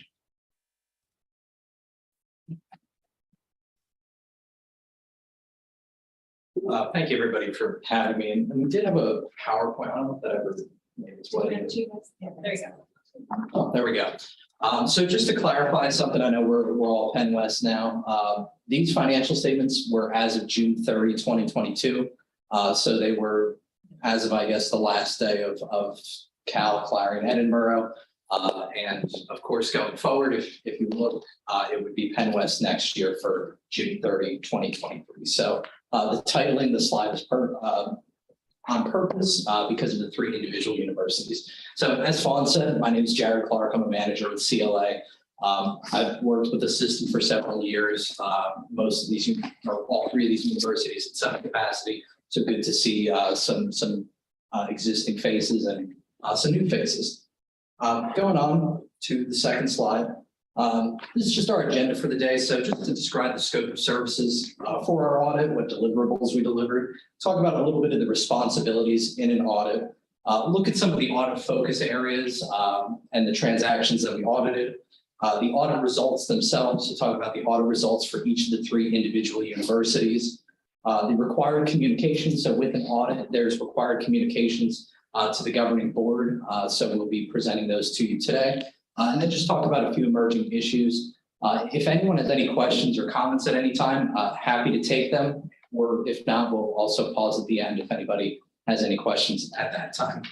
Thank you, everybody, for having me. And we did have a PowerPoint. I don't know if that ever maybe it's what it is. There you go. Oh, there we go. So just to clarify something, I know we're all Penn West now. These financial statements were as of June 30, 2022. So they were as of, I guess, the last day of Cal, Clarion, Edinburgh. And of course, going forward, if you look, it would be Penn West next year for June 30, 2023. So the titling, the slide is on purpose because of the three individual universities. So as Fawn said, my name is Jared Clark. I'm a manager at CLA. I've worked with the system for several years. Most of these, or all three of these universities in some capacity. So good to see some existing faces and some new faces. Going on to the second slide. This is just our agenda for the day. So just to describe the scope of services for our audit, what deliverables we delivered, talk about a little bit of the responsibilities in an audit, look at some of the audit focus areas and the transactions that we audited, the audit results themselves, to talk about the audit results for each of the three individual universities, the required communications. So with an audit, there's required communications to the governing board. So we'll be presenting those to you today. And then just talk about a few emerging issues. If anyone has any questions or comments at any time, happy to take them. Or if not, we'll also pause at the end if anybody has any questions at that time.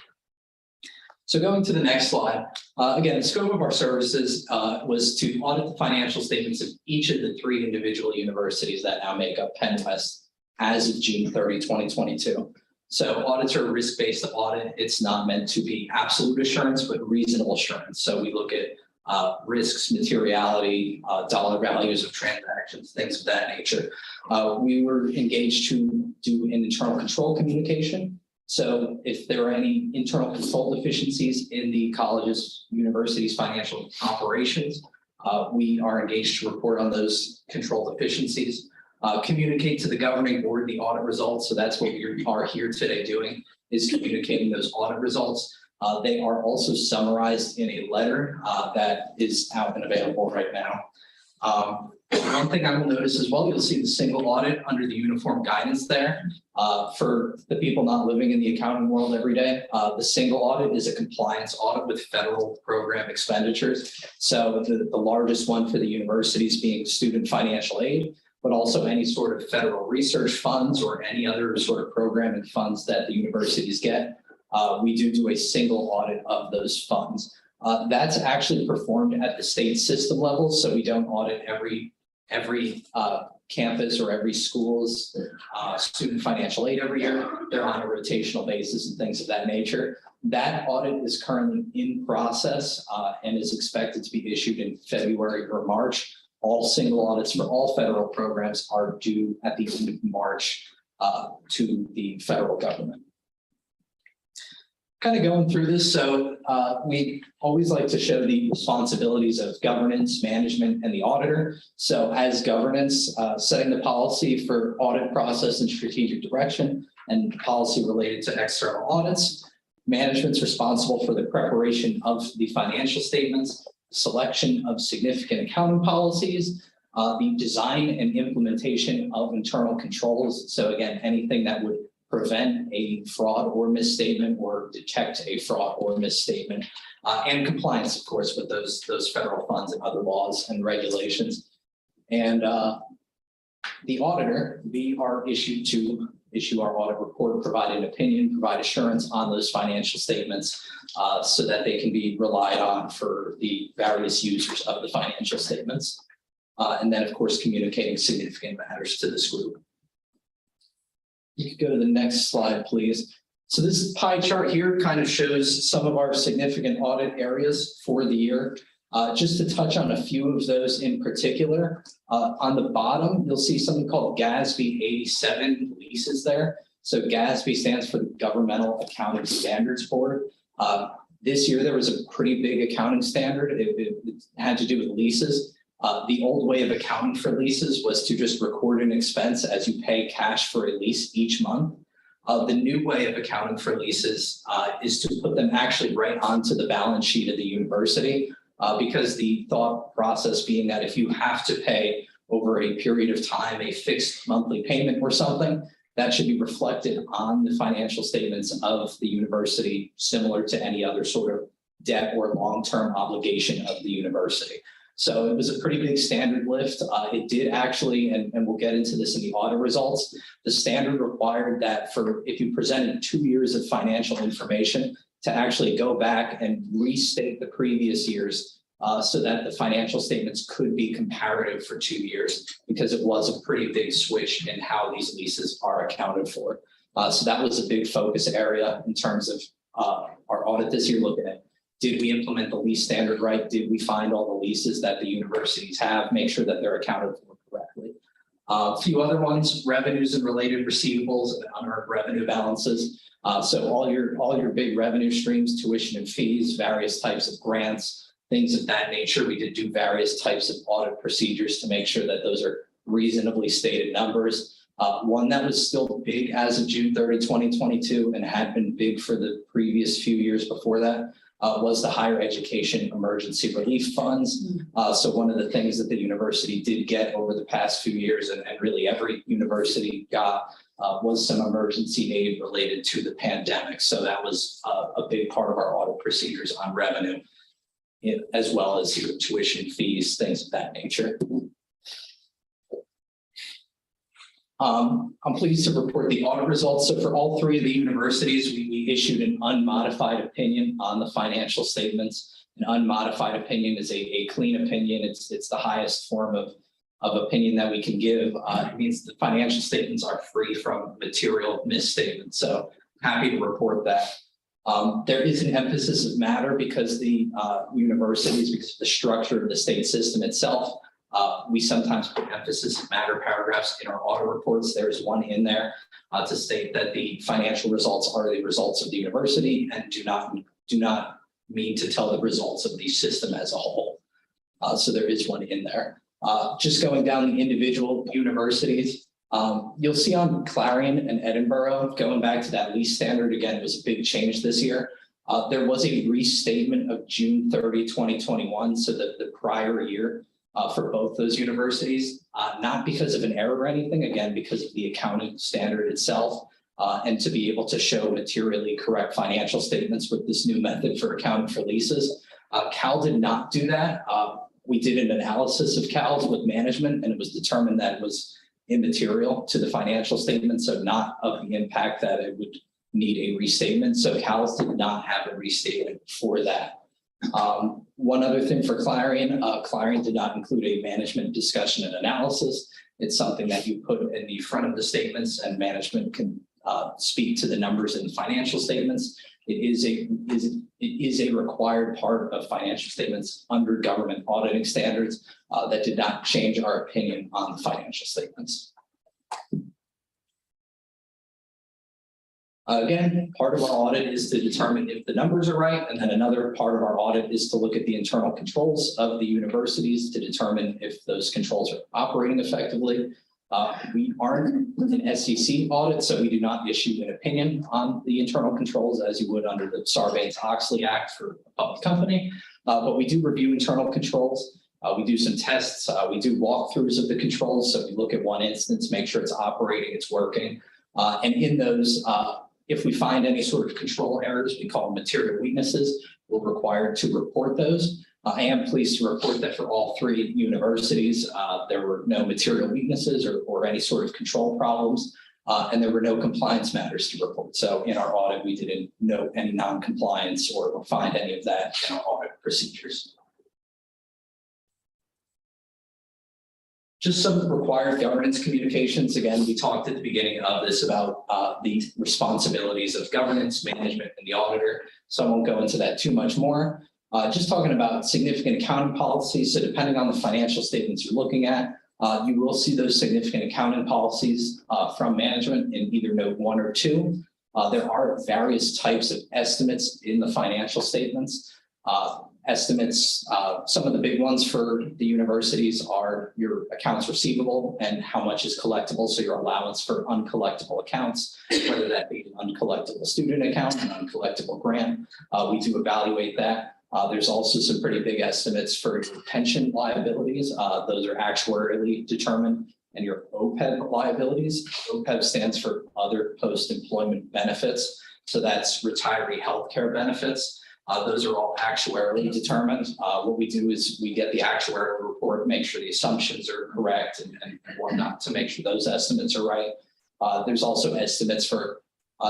So going to the next slide, again, the scope of our services was to audit the financial statements of each of the three individual universities that now make up Penn West as of June 30, 2022. So audits are a risk-based audit. It's not meant to be absolute assurance, but reasonable assurance. So we look at risks, materiality, dollar values of transactions, things of that nature. We were engaged to do an internal control communication. So if there are any internal control deficiencies in the college's, university's financial operations, we are engaged to report on those control deficiencies. Communicate to the governing board the audit results. So that's what we are here today doing, is communicating those audit results. They are also summarized in a letter that is out and available right now. One thing I will notice as well, you'll see the single audit under the uniform guidance there. For the people not living in the accounting world every day, the single audit is a compliance audit with federal program expenditures. So the largest one for the universities being student financial aid, but also any sort of federal research funds or any other sort of program and funds that the universities get. We do a single audit of those funds. That's actually performed at the state system level. So we don't audit every campus or every school's student financial aid every year. They're on a rotational basis and things of that nature. That audit is currently in process and is expected to be issued in February or March. All single audits for all federal programs are due at the end of March to the federal government. Kind of going through this, so we always like to show the responsibilities of governance, management, and the auditor. So as governance, setting the policy for audit process and strategic direction and policy related to external audits. Management's responsible for the preparation of the financial statements, selection of significant accounting policies, the design and implementation of internal controls. So again, anything that would prevent a fraud or misstatement or detect a fraud or misstatement, and compliance, of course, with those federal funds and other laws and regulations. And the auditor, we are issued to issue our audit report, provide an opinion, provide assurance on those financial statements so that they can be relied on for the various users of the financial statements. And then, of course, communicating significant matters to this group. You could go to the next slide, please. So this pie chart here kind of shows some of our significant audit areas for the year. Just to touch on a few of those in particular, on the bottom, you'll see something called GASB 87 leases there. So GASB stands for the Governmental Accounting Standards Board. This year, there was a pretty big accounting standard. It had to do with leases. The old way of accounting for leases was to just record an expense as you pay cash for a lease each month. The new way of accounting for leases is to put them actually right onto the balance sheet of the university, because the thought process being that if you have to pay over a period of time a fixed monthly payment or something, that should be reflected on the financial statements of the university, similar to any other sort of debt or long-term obligation of the university. So it was a pretty big standard lift. It did actually, and we'll get into this in the audit results, the standard required that for if you presented 2 years of financial information to actually go back and restate the previous years so that the financial statements could be comparative for 2 years, because it was a pretty big switch in how these leases are accounted for. So that was a big focus area in terms of our audit this year, looking at, did we implement the lease standard right? Did we find all the leases that the universities have, make sure that they're accounted for correctly? A few other ones, revenues and related receivables and unearned revenue balances. So all your big revenue streams, tuition and fees, various types of grants, things of that nature. We did do various types of audit procedures to make sure that those are reasonably stated numbers. One that was still big as of June 30, 2022, and had been big for the previous few years before that, was the higher education emergency relief funds. So one of the things that the university did get over the past few years, and really every university got, was some emergency aid related to the pandemic. So that was a big part of our audit procedures on revenue, as well as your tuition fees, things of that nature. I'm pleased to report the audit results. So for all three of the universities, we issued an unmodified opinion on the financial statements. An unmodified opinion is a clean opinion. It's the highest form of opinion that we can give. It means the financial statements are free from material misstatements. So happy to report that. There is an emphasis of matter because the universities, because of the structure of the state system itself, we sometimes put emphasis of matter paragraphs in our audit reports. There's one in there to state that the financial results are the results of the university and do not mean to tell the results of the system as a whole. So there is one in there. Just going down the individual universities, you'll see on Clarion and Edinburgh, going back to that lease standard, again, it was a big change this year. There was a restatement of June 30, 2021, so that the prior year for both those universities, not because of an error or anything, again, because of the accounting standard itself, and to be able to show materially correct financial statements with this new method for accounting for leases. Cal did not do that. We did an analysis of Cal's with management, and it was determined that it was immaterial to the financial statement, so not of the impact that it would need a restatement. So Cal's did not have a restatement for that. One other thing for Clarion, Clarion did not include a management discussion and analysis. It's something that you put in the front of the statements, and management can speak to the numbers in the financial statements. It is a required part of financial statements under government auditing standards that did not change our opinion on the financial statements. Again, part of our audit is to determine if the numbers are right, and then another part of our audit is to look at the internal controls of the universities to determine if those controls are operating effectively. We aren't an SEC audit, so we do not issue an opinion on the internal controls as you would under the Sarbanes-Oxley Act for a public company, but we do review internal controls. We do some tests. We do walkthroughs of the controls, so we look at one instance, make sure it's operating, it's working. And in those, if we find any sort of control errors, we call them material weaknesses, we're required to report those. I am pleased to report that for all three universities, there were no material weaknesses or any sort of control problems, and there were no compliance matters to report. So in our audit, we didn't note any non-compliance or find any of that in our audit procedures. Just some required governance communications. Again, we talked at the beginning of this about the responsibilities of governance, management, and the auditor. So I won't go into that too much more. Just talking about significant accounting policies. So depending on the financial statements you're looking at, you will see those significant accounting policies from management in either note 1 or 2. There are various types of estimates in the financial statements. Estimates, some of the big ones for the universities are your accounts receivable and how much is collectible. So your allowance for uncollectible accounts, whether that be an uncollectible student account, an uncollectible grant, we do evaluate that. There's also some pretty big estimates for your pension liabilities. Those are actuarially determined, and your OPEB liabilities. OPEB stands for other post-employment benefits. So that's retiree healthcare benefits. Those are all actuarially determined. What we do is we get the actuarial report, make sure the assumptions are correct and whatnot to make sure those estimates are right. There's also estimates for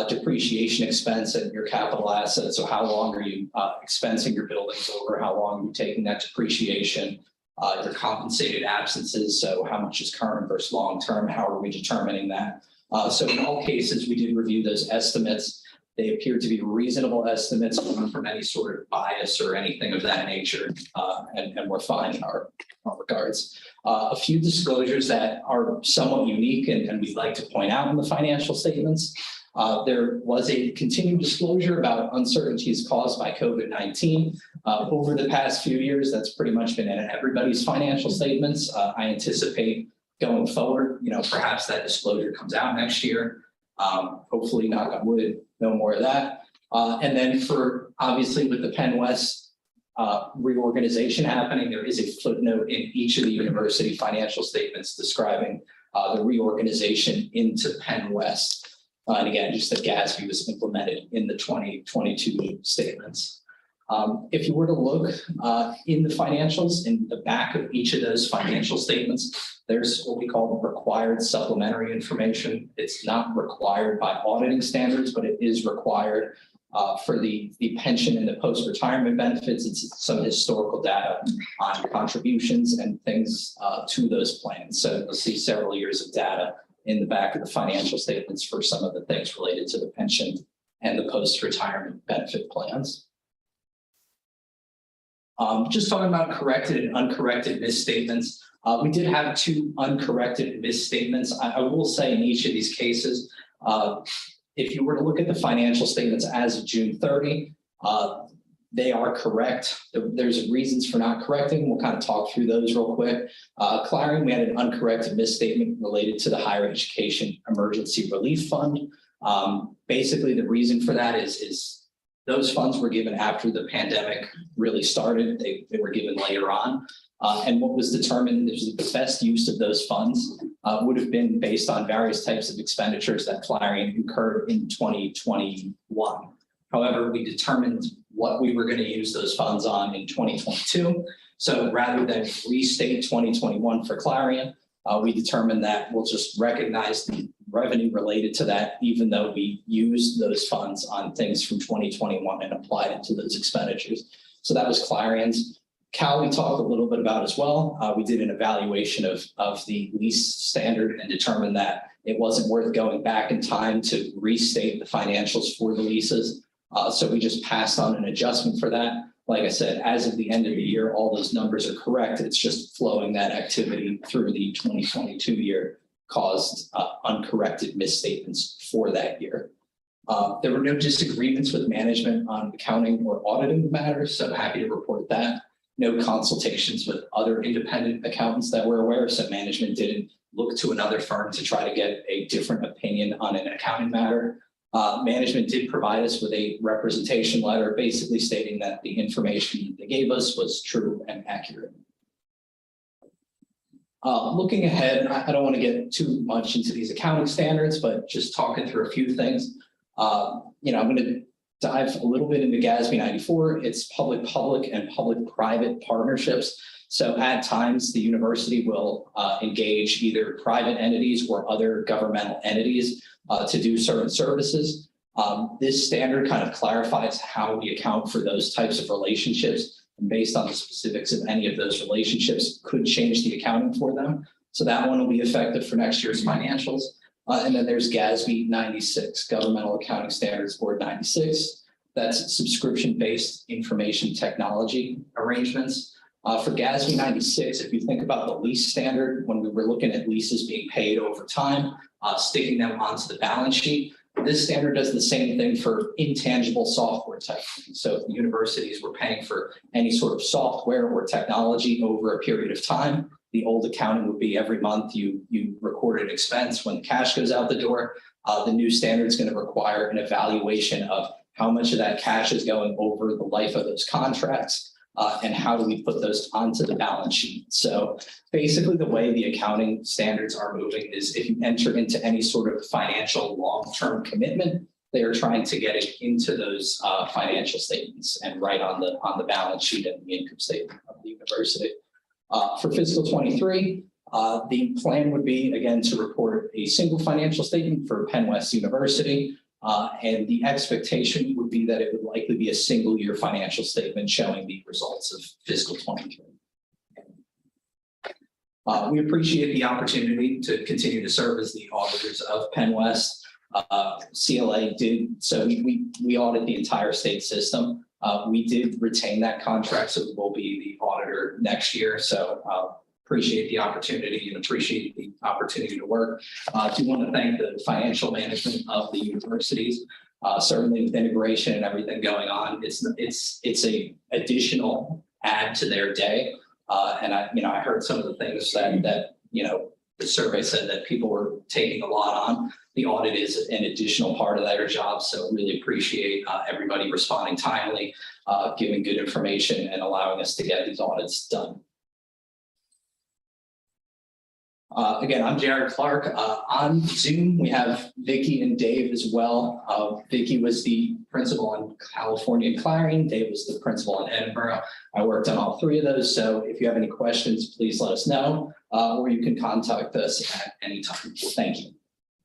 depreciation expense and your capital assets. So how long are you expensing your buildings over? How long are you taking that depreciation? Your compensated absences. So how much is current versus long-term? How are we determining that? So in all cases, we did review those estimates. They appear to be reasonable estimates from any sort of bias or anything of that nature, and we're fine in our regards. A few disclosures that are somewhat unique and we'd like to point out in the financial statements. There was a continued disclosure about uncertainties caused by COVID-19. Over the past few years, that's pretty much been in everybody's financial statements. I anticipate going forward, perhaps that disclosure comes out next year. Hopefully, knock on wood, no more of that. And then for obviously with the Penn West reorganization happening, there is a footnote in each of the university financial statements describing the reorganization into Penn West. And again, just that GASB was implemented in the 2022 statements. If you were to look in the financials, in the back of each of those financial statements, there's what we call required supplementary information. It's not required by auditing standards, but it is required for the pension and the post-retirement benefits. It's some historical data on contributions and things to those plans. So you'll see several years of data in the back of the financial statements for some of the things related to the pension and the post-retirement benefit plans. Just talking about corrected and uncorrected misstatements. We did have 2 uncorrected misstatements. I will say in each of these cases, if you were to look at the financial statements as of June 30, they are correct. There's reasons for not correcting. We'll kind of talk through those real quick. Clarion, we had an uncorrected misstatement related to the Higher Education Emergency Relief Fund. Basically, the reason for that is those funds were given after the pandemic really started. They were given later on. And what was determined is the best use of those funds would have been based on various types of expenditures that Clarion incurred in 2021. However, we determined what we were going to use those funds on in 2022. So rather than restate 2021 for Clarion, we determined that we'll just recognize the revenue related to that, even though we used those funds on things from 2021 and applied it to those expenditures. So that was Clarion's. Cal, we talked a little bit about as well. We did an evaluation of the lease standard and determined that it wasn't worth going back in time to restate the financials for the leases. So we just passed on an adjustment for that. Like I said, as of the end of the year, all those numbers are correct. It's just flowing that activity through the 2022 year caused uncorrected misstatements for that year. There were no disagreements with management on accounting or auditing matters, so I'm happy to report that. No consultations with other independent accountants that we're aware of, so management didn't look to another firm to try to get a different opinion on an accounting matter. Management did provide us with a representation letter basically stating that the information they gave us was true and accurate. Looking ahead, I don't want to get too much into these accounting standards, but just talking through a few things. I'm going to dive a little bit into GASB 94. It's public-public and public-private partnerships. So at times, the university will engage either private entities or other governmental entities to do certain services. This standard kind of clarifies how we account for those types of relationships, and based on the specifics of any of those relationships could change the accounting for them. So that one will be effective for next year's financials. And then there's GASB 96, Governmental Accounting Standards Board 96. That's subscription-based information technology arrangements. For GASB 96, if you think about the lease standard, when we were looking at leases being paid over time, sticking them onto the balance sheet, this standard does the same thing for intangible software type. So if the universities were paying for any sort of software or technology over a period of time, the old accounting would be every month you record an expense. When the cash goes out the door, the new standard is going to require an evaluation of how much of that cash is going over the life of those contracts. And how do we put those onto the balance sheet? So basically the way the accounting standards are moving is if you enter into any sort of financial long-term commitment, they are trying to get it into those financial statements and right on the balance sheet and the income statement of the university. For fiscal 23, the plan would be, again, to report a single financial statement for Penn West University. And the expectation would be that it would likely be a single year financial statement showing the results of fiscal 23. We appreciate the opportunity to continue to serve as the auditors of Penn West. CLA did, so we audit the entire state system. We did retain that contract, so we will be the auditor next year. So appreciate the opportunity and appreciate the opportunity to work. I do want to thank the financial management of the universities. Certainly with integration and everything going on, it's a additional add to their day. And I heard some of the things that the survey said that people were taking a lot on. The audit is an additional part of their job. So really appreciate everybody responding timely, giving good information and allowing us to get these audits done. Again, I'm Jared Clark. On Zoom, we have Vicki and Dave as well. Vicki was the principal in California and Clarion. Dave was the principal in Edinburgh. I worked on all three of those. So if you have any questions, please let us know, or you can contact us at any time. Thank you.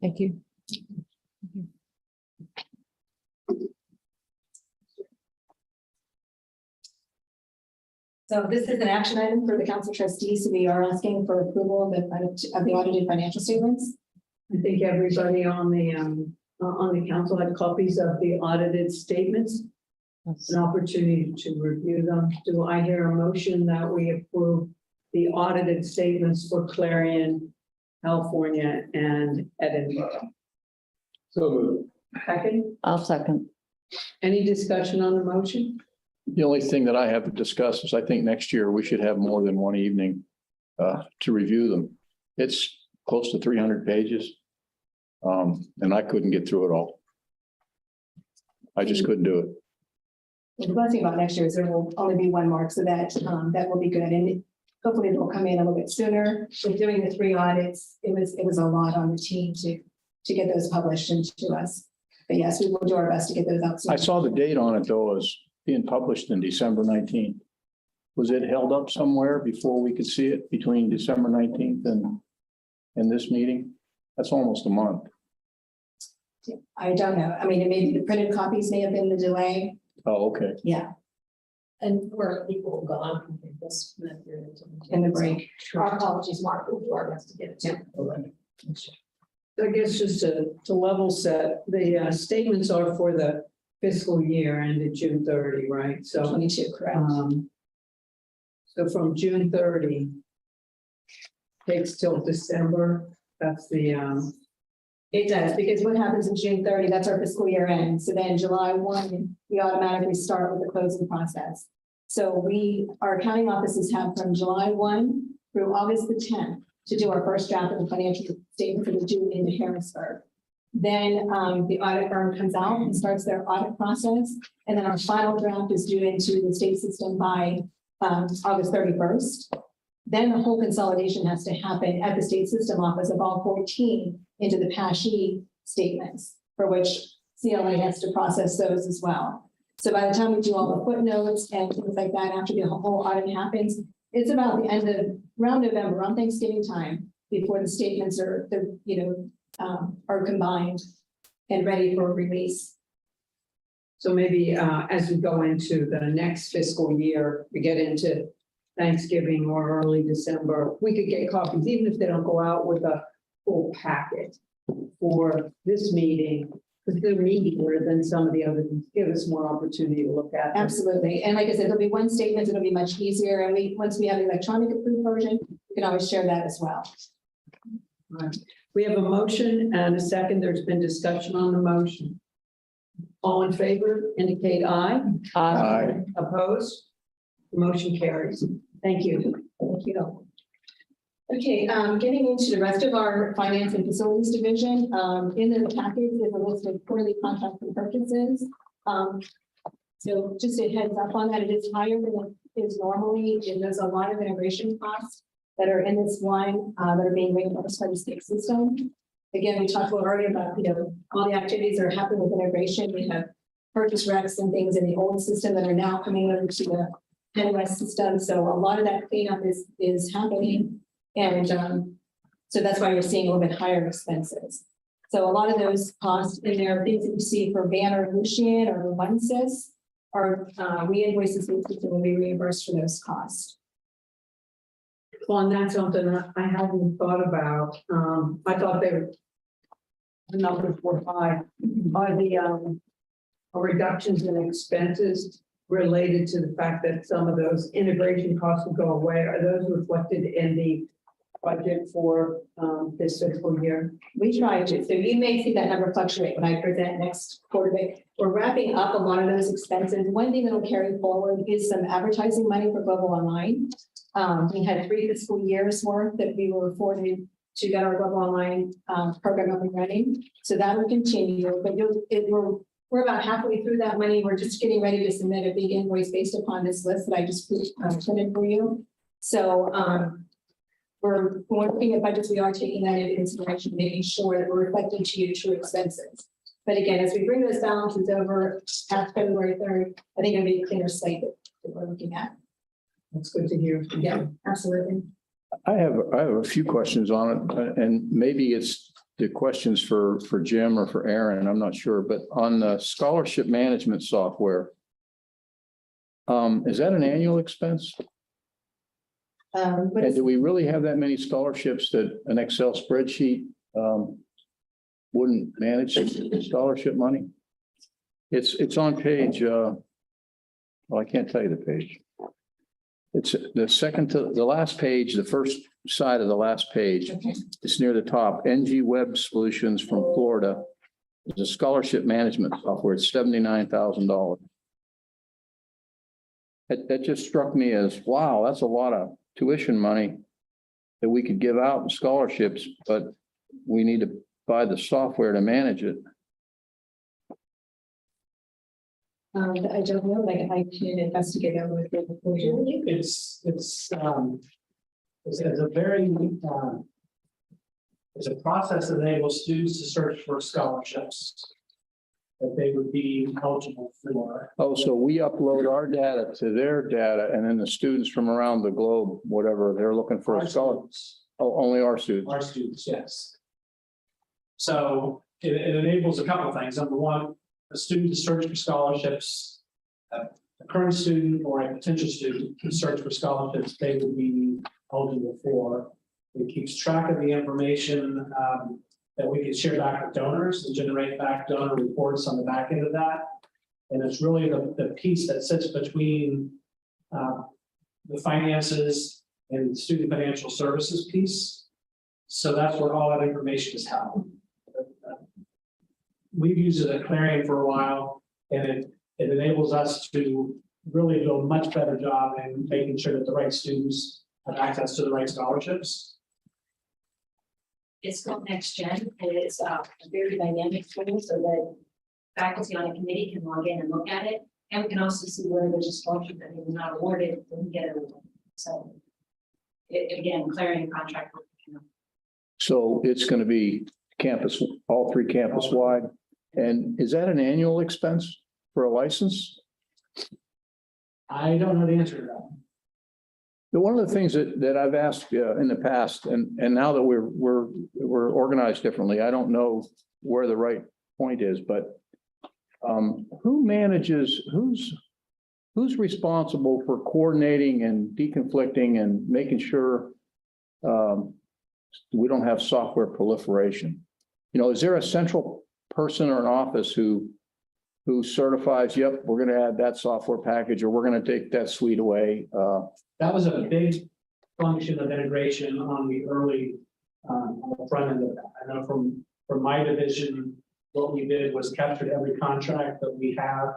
Thank you. So this is an action item for the council trustees. So we are asking for approval of the audited financial statements. I think everybody on the council had copies of the audited statements. An opportunity to review them. Do I hear a motion that we approve the audited statements for Clarion, California, and Edinburgh? So moved. Second, I'll second. any discussion on the motion? The only thing that I have to discuss is I think next year we should have more than one evening to review them. It's close to 300 pages. And I couldn't get through it all. I just couldn't do it. The blessed thing about next year is there will only be one mark, so that will be good. And hopefully it will come in a little bit sooner. With doing the 3 audits, it was a lot on the team to get those published into us. But yes, we will do our best to get those out soon. I saw the date on it though as being published in December 19th. Was it held up somewhere before we could see it between December 19th and this meeting? That's almost a month. I don't know. I mean, maybe the printed copies may have been the delay. Oh, okay. Yeah, And we're people gone from this period. in the break. Our apologies, Mark, we'll do our best to get it to you. I guess just to level set, the statements are for the fiscal year ended June 30, right? So 22, correct. So from June 30 takes till December. That's the It does, because what happens in June 30, that's our fiscal year end. So then July 1, we automatically start with the closing process. So our accounting offices have from July 1 through August the 10th to do our first draft of the financial statement for the due into Harrisburg. Then the audit firm comes out and starts their audit process. And then our final draft is due into the state system by August 31st. Then the whole consolidation has to happen at the state system office of all 14 into the PASHE statements, for which CLA has to process those as well. So by the time we do all the footnotes and things like that, after the whole audit happens, it's about the end of around November, around Thanksgiving time, before the statements are combined and ready for release. so maybe as we go into the next fiscal year, we get into Thanksgiving or early December, we could get copies, even if they don't go out with a full packet for this meeting, because they're meatier than some of the other things, give us more opportunity to look at them. Absolutely. And like I said, there'll be one statement, it'll be much easier. And once we have the electronic approved version, we can always share that as well. Right. We have a motion and a second. There's been discussion on the motion. All in favor, indicate aye. Aye. Opposed? The motion carries. Thank you. Thank you. Okay, getting into the rest of our finance and facilities division, in the package is a list of quarterly contracts and purchases. So just a heads up on that, it is higher than it is normally, and there's a lot of integration costs that are in this line that are being reimbursed by the state system. Again, we talked a little earlier about, all the activities that are happening with integration. We have purchase recs and things in the old system that are now coming over to the PennWest system. So a lot of that cleanup is happening. And so that's why you're seeing a little bit higher expenses. So a lot of those costs in there, things that you see for Banner, Lucian, or Onesis are re-invoices that will be reimbursed for those costs. Well, and that's something that I hadn't thought about. I thought the numbers were high. Are the reductions in expenses related to the fact that some of those integration costs will go away? Are those reflected in the budget for this fiscal year? We try to. So you may see that number fluctuate when I present next quarter. We're wrapping up a lot of those expenses. One thing that will carry forward is some advertising money for Global Online. We had 3 fiscal years worth that we were afforded to get our Global Online program up and running. So that will continue, but we're about halfway through that money. We're just getting ready to submit a big invoice based upon this list that I just put in for you. So we're looking at budgets. We are taking that into consideration, making sure that we're reflecting to you true expenses. But again, as we bring those balances over past February 3rd, I think it'll be a cleaner slate that we're looking at. That's good to hear. Yeah, absolutely. I have a few questions on it, and maybe it's the questions for Jim or for Aaron, I'm not sure, but on the scholarship management software, is that an annual expense? And do we really have that many scholarships that an Excel spreadsheet wouldn't manage scholarship money? It's on page, well, I can't tell you the page. It's the second to the last page, the first side of the last page. Okay. It's near the top. NG Web Solutions from Florida. It's a scholarship management software. It's $79,000. That just struck me as, wow, that's a lot of tuition money that we could give out in scholarships, but we need to buy the software to manage it. I don't know, like I can investigate that with you. It's a very, it's a process that enables students to search for scholarships that they would be eligible for. Oh, so we upload our data to their data, and then the students from around the globe, whatever, they're looking for a scholarship. Oh, only our students. Our students, yes. So it enables a couple of things. Number one, a student to search for scholarships, a current student or a potential student can search for scholarships they would be eligible for. It keeps track of the information that we can share back with donors and generate back donor reports on the back end of that. And it's really the piece that sits between the finances and the student financial services piece. So that's where all that information is held. We've used it at Clarion for a while, and it enables us to really do a much better job in making sure that the right students have access to the right scholarships. It's called Next Gen, and it's a very dynamic tool so that faculty on a committee can log in and look at it. And we can also see whether there's a scholarship that was not awarded, then we get it. So again, Clarion contract. So it's going to be campus, all 3 campus wide. And is that an annual expense for a license? I don't know the answer to that. One of the things that I've asked in the past, and now that we're organized differently, I don't know where the right point is, but who who's responsible for coordinating and deconflicting and making sure we don't have software proliferation? You know, is there a central person or an office who certifies, yep, we're going to add that software package, or we're going to take that suite away? That was a big function of integration on the early, on the front end of that. I know from my division, what we did was captured every contract that we have.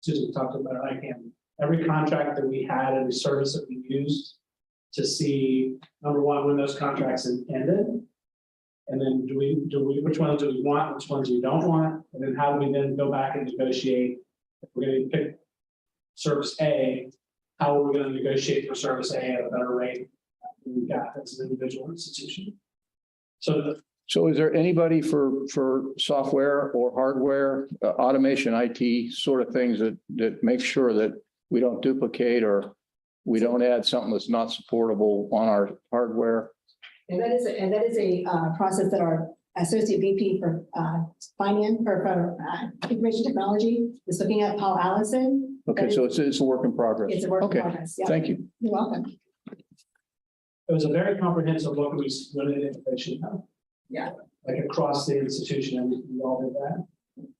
Susan talked about it, I can. Every contract that we had, every service that we used to see, number one, when those contracts ended. And then which ones do we want, which ones we don't want? And then how do we then go back and negotiate? If we're going to pick service A, how are we going to negotiate for service A at a better rate than we got as an individual institution? So is there anybody for software or hardware, automation, IT sort of things that make sure that we don't duplicate or we don't add something that's not supportable on our hardware? And that is a process that our associate VP for finance or for information technology is looking at, Paul Allison. Okay, so it's a work in progress. It's a work in Okay, progress. Yeah. thank you. You're welcome. It was a very comprehensive look we went into integration. Yeah. Like across the institution, and we all did that.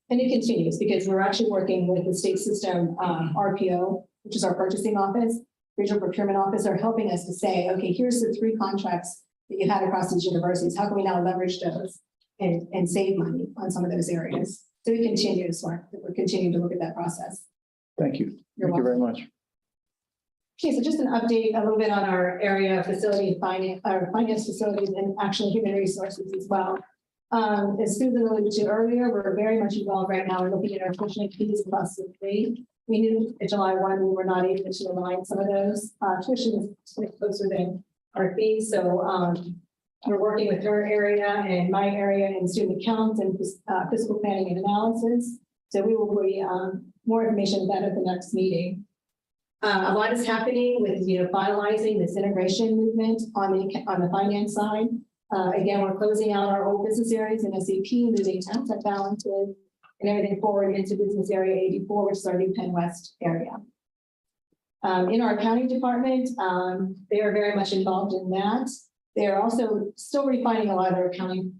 And it continues because we're actually working with the state system RPO, which is our purchasing office, regional procurement office, are helping us to say, okay, here's the 3 contracts that you had across these universities. How can we now leverage those and save money on some of those areas? So we continue to work. We're continuing to look at that process. Thank you. You're Thank you very welcome. much. Okay, so just an update a little bit on our area facility finance, our finance facilities, and actually human resources as well. As Susan alluded to earlier, we're very much involved right now in looking at our tuition fees across the 3. We knew at July 1 we were not able to align some of those. Tuition is closer than our fees, so we're working with her area and my area in student accounts and fiscal planning and analysis. So we will be more information about at the next meeting. A lot is happening with finalizing this integration movement on the finance side. Again, we're closing out our old business areas in SAP, moving asset balances and everything forward into business area 84, which is our new Penn West area. In our accounting department, they are very much involved in that. They are also still refining a lot of their accounting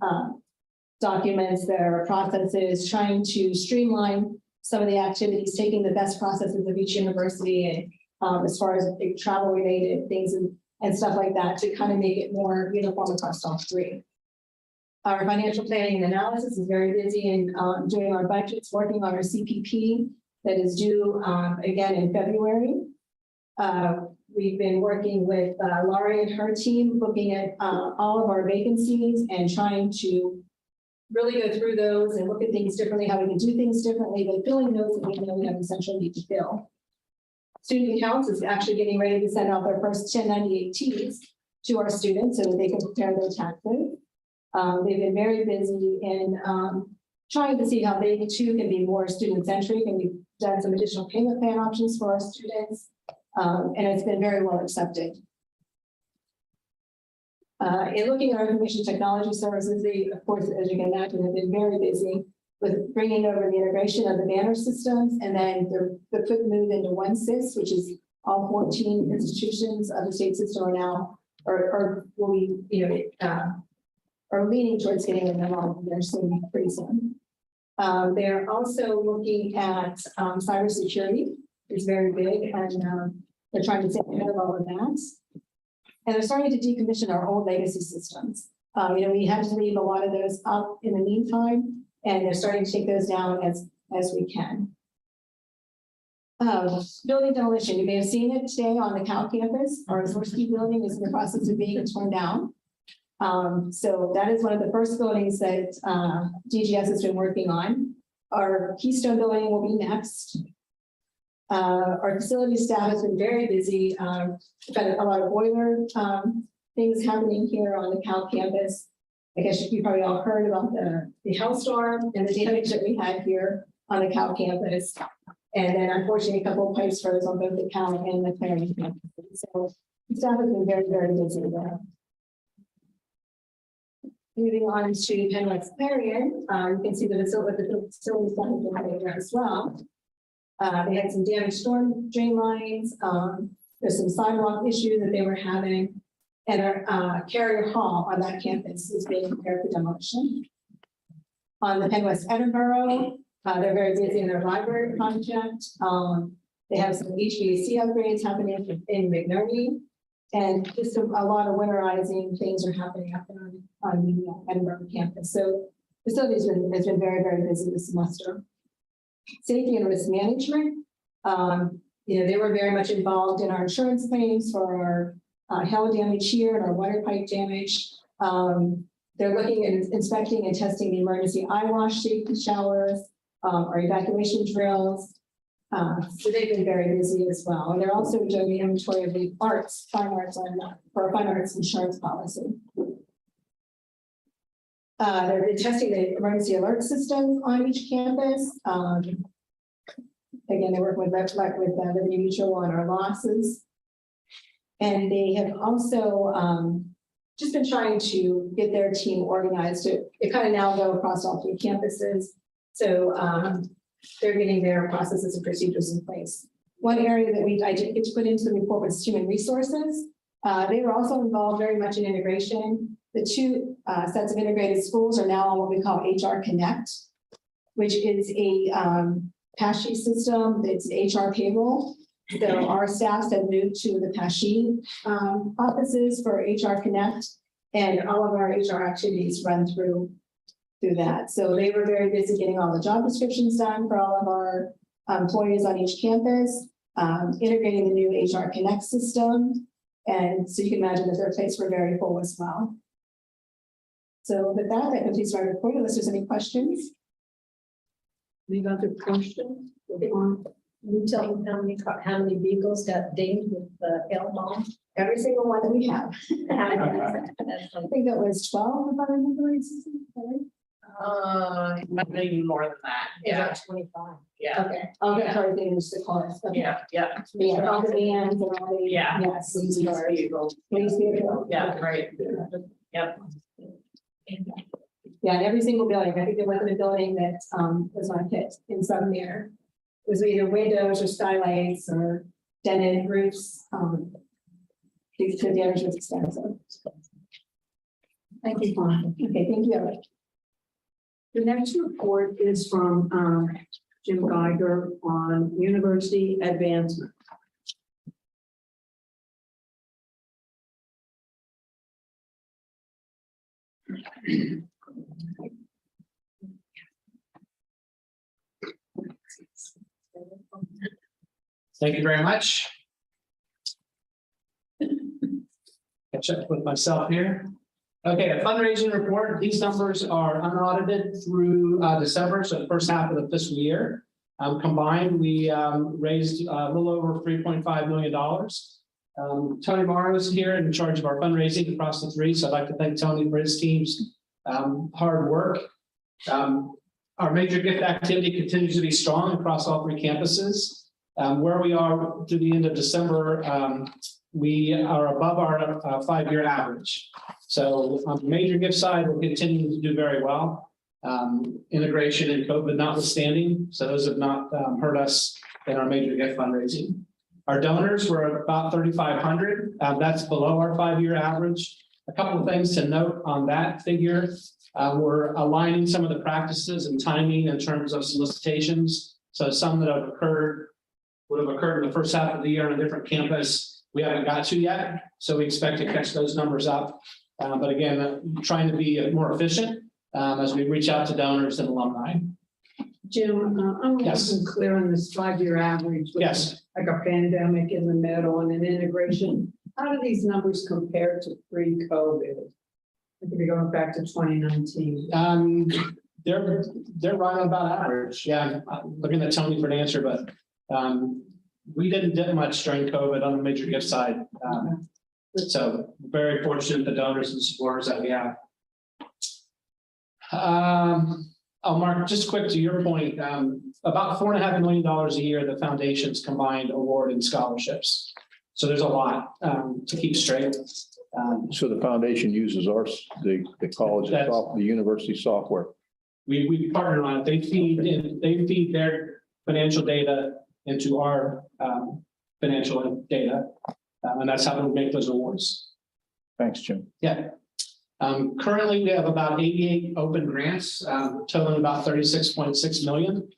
documents, their processes, trying to streamline some of the activities, taking the best processes of each university and as far as travel related things and stuff like that to kind of make it more uniform across all 3. Our financial planning and analysis is very busy in doing our budgets, working on our CPP that is due again in February. We've been working with Laurie and her team, looking at all of our vacancies and trying to really go through those and look at things differently, how we can do things differently, but filling those that we know we have essential need to fill. Student accounts is actually getting ready to send out their first 1098-Ts to our students so that they can prepare their taxes. They've been very busy in trying to see how they too can be more student-centric, and we've done some additional payment plan options for our students, and it's been very well accepted. In looking at our information technology services, they, of course, as you can imagine, have been very busy with bringing over the integration of the banner systems and then the quick move into OneSys, which is all 14 institutions of the state system are now, or will be, are leaning towards getting them all there soon, pretty soon. They're also looking at cybersecurity. It's very big, and they're trying to stay ahead of all of that. And they're starting to decommission our old legacy systems. We had to leave a lot of those up in the meantime, and they're starting to take those down as we can. Building demolition, you may have seen it today on the Cal campus. Our Zorski building is in the process of being torn down. So that is one of the first buildings that DGS has been working on. Our Keystone building will be next. Our facility staff has been very busy. We've got a lot of boiler things happening here on the Cal campus. I guess you probably all heard about the hailstorm and the damage that we had here on the Cal campus. And then unfortunately, a couple of pipes froze on both the Cal and the Clarion campuses. So the staff has been very, very busy there. Moving on to Penn West Clarion, you can see the facility staff has been there as well. They had some damaged storm drain lines. There's some sidewalk issue that they were having. And our Carrier Hall on that campus is being prepared for demolition. On the Penn West Edinburgh, they're very busy in their library project. They have some HVAC upgrades happening in McNerney. And just a lot of winterizing things are happening up there on the Edinburgh campus. So facilities has been very, very busy this semester. Safety and risk management. They were very much involved in our insurance claims for our hail damage here and our water pipe damage. They're looking at inspecting and testing the emergency eye wash safety showers, our evacuation drills. So they've been very busy as well. And they're also doing the inventory of the fine arts for our fine arts insurance policy. They're testing the emergency alert systems on each campus. Again, they work with Liberty Mutual on our losses. And they have also just been trying to get their team organized to, it kind of now go across all 3 campuses. So they're getting their processes and procedures in place. One area that I didn't get to put into the report was human resources. They were also involved very much in integration. The 2 sets of integrated schools are now on what we call HR Connect, which is a PASHE system. It's HR payroll. So our staffs have moved to the PASHE offices for HR Connect, and all of our HR activities run through that. So they were very busy getting all the job descriptions done for all of our employees on each campus, integrating the new HR Connect system. And so you can imagine that their plates were very full as well. So with that completes my report, unless there's any questions. Any other questions? Can you tell me how many vehicles got dinged with the hail bomb? Every single one that we have. I think that was 12, if I remember right, Susan. Maybe more than that. Yeah. 25. Yeah. Okay. I'll get everything into the cars. Okay. Yeah. Yeah, all the vans and all the. Yeah. Yes. Police cars. Police vehicle. Yeah, right. Yep. Yeah, and every single building. I think there wasn't a building that was not hit in some manner. It was either windows or skylights or dented roofs. The damage was extensive. Thank you, Juan. Okay, thank you. The next report is from Jim Geiger on university advancement. Thank you very much. Catch up with myself here. Okay, a fundraising report. These numbers are unaudited through December, so the first half of the fiscal year. Combined, we raised a little over $3.5 million. Tony Morrow is here in charge of our fundraising across the 3, so I'd like to thank Tony for his team's hard work. Our major gift activity continues to be strong across all 3 campuses. Where we are through the end of December, we are above our 5-year average. So on the major gift side, we're continuing to do very well. Integration and COVID notwithstanding, so those have not hurt us in our major gift fundraising. Our donors were at about 3,500. That's below our 5-year average. A couple of things to note on that figure. We're aligning some of the practices and timing in terms of solicitations. So some that would have occurred in the first half of the year on a different campus, we haven't got to yet. So we expect to catch those numbers up. But again, trying to be more efficient as we reach out to donors and alumni. Jim, I'm wasn't clear on this 5-year average. Yes. Like a pandemic in the middle and an integration. How do these numbers compare to pre-COVID? I could be going back to 2019. They're right on about average. Yeah, I'm looking at Tony for an answer, but we didn't dip much during COVID on the major gift side. So very fortunate the donors and supporters that we have. Mark, just quick to your point, about $4.5 million a year, the foundations combined award in scholarships. So there's a lot to keep straight. So the foundation uses the college, the university software. We partner on it. They feed their financial data into our financial data. And that's how we make those awards. Thanks, Jim. Yeah. Currently, we have about 88 open grants, totaling about 36.6 million.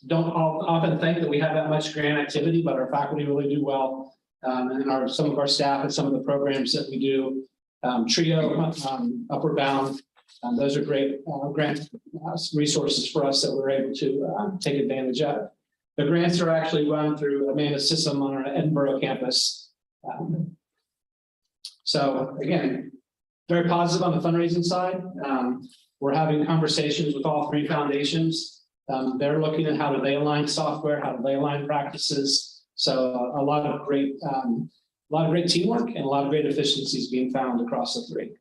Don't often think that we have that much grant activity, but our faculty really do well. And some of our staff and some of the programs that we do, TRIO, Upward Bound, those are great grant resources for us that we're able to take advantage of. The grants are actually run through Amanda's system on our Edinburgh campus. So again, very positive on the fundraising side. We're having conversations with all three foundations. They're looking at how do they align software, how do they align practices. So a lot of great teamwork and a lot of great efficiencies being found across the three.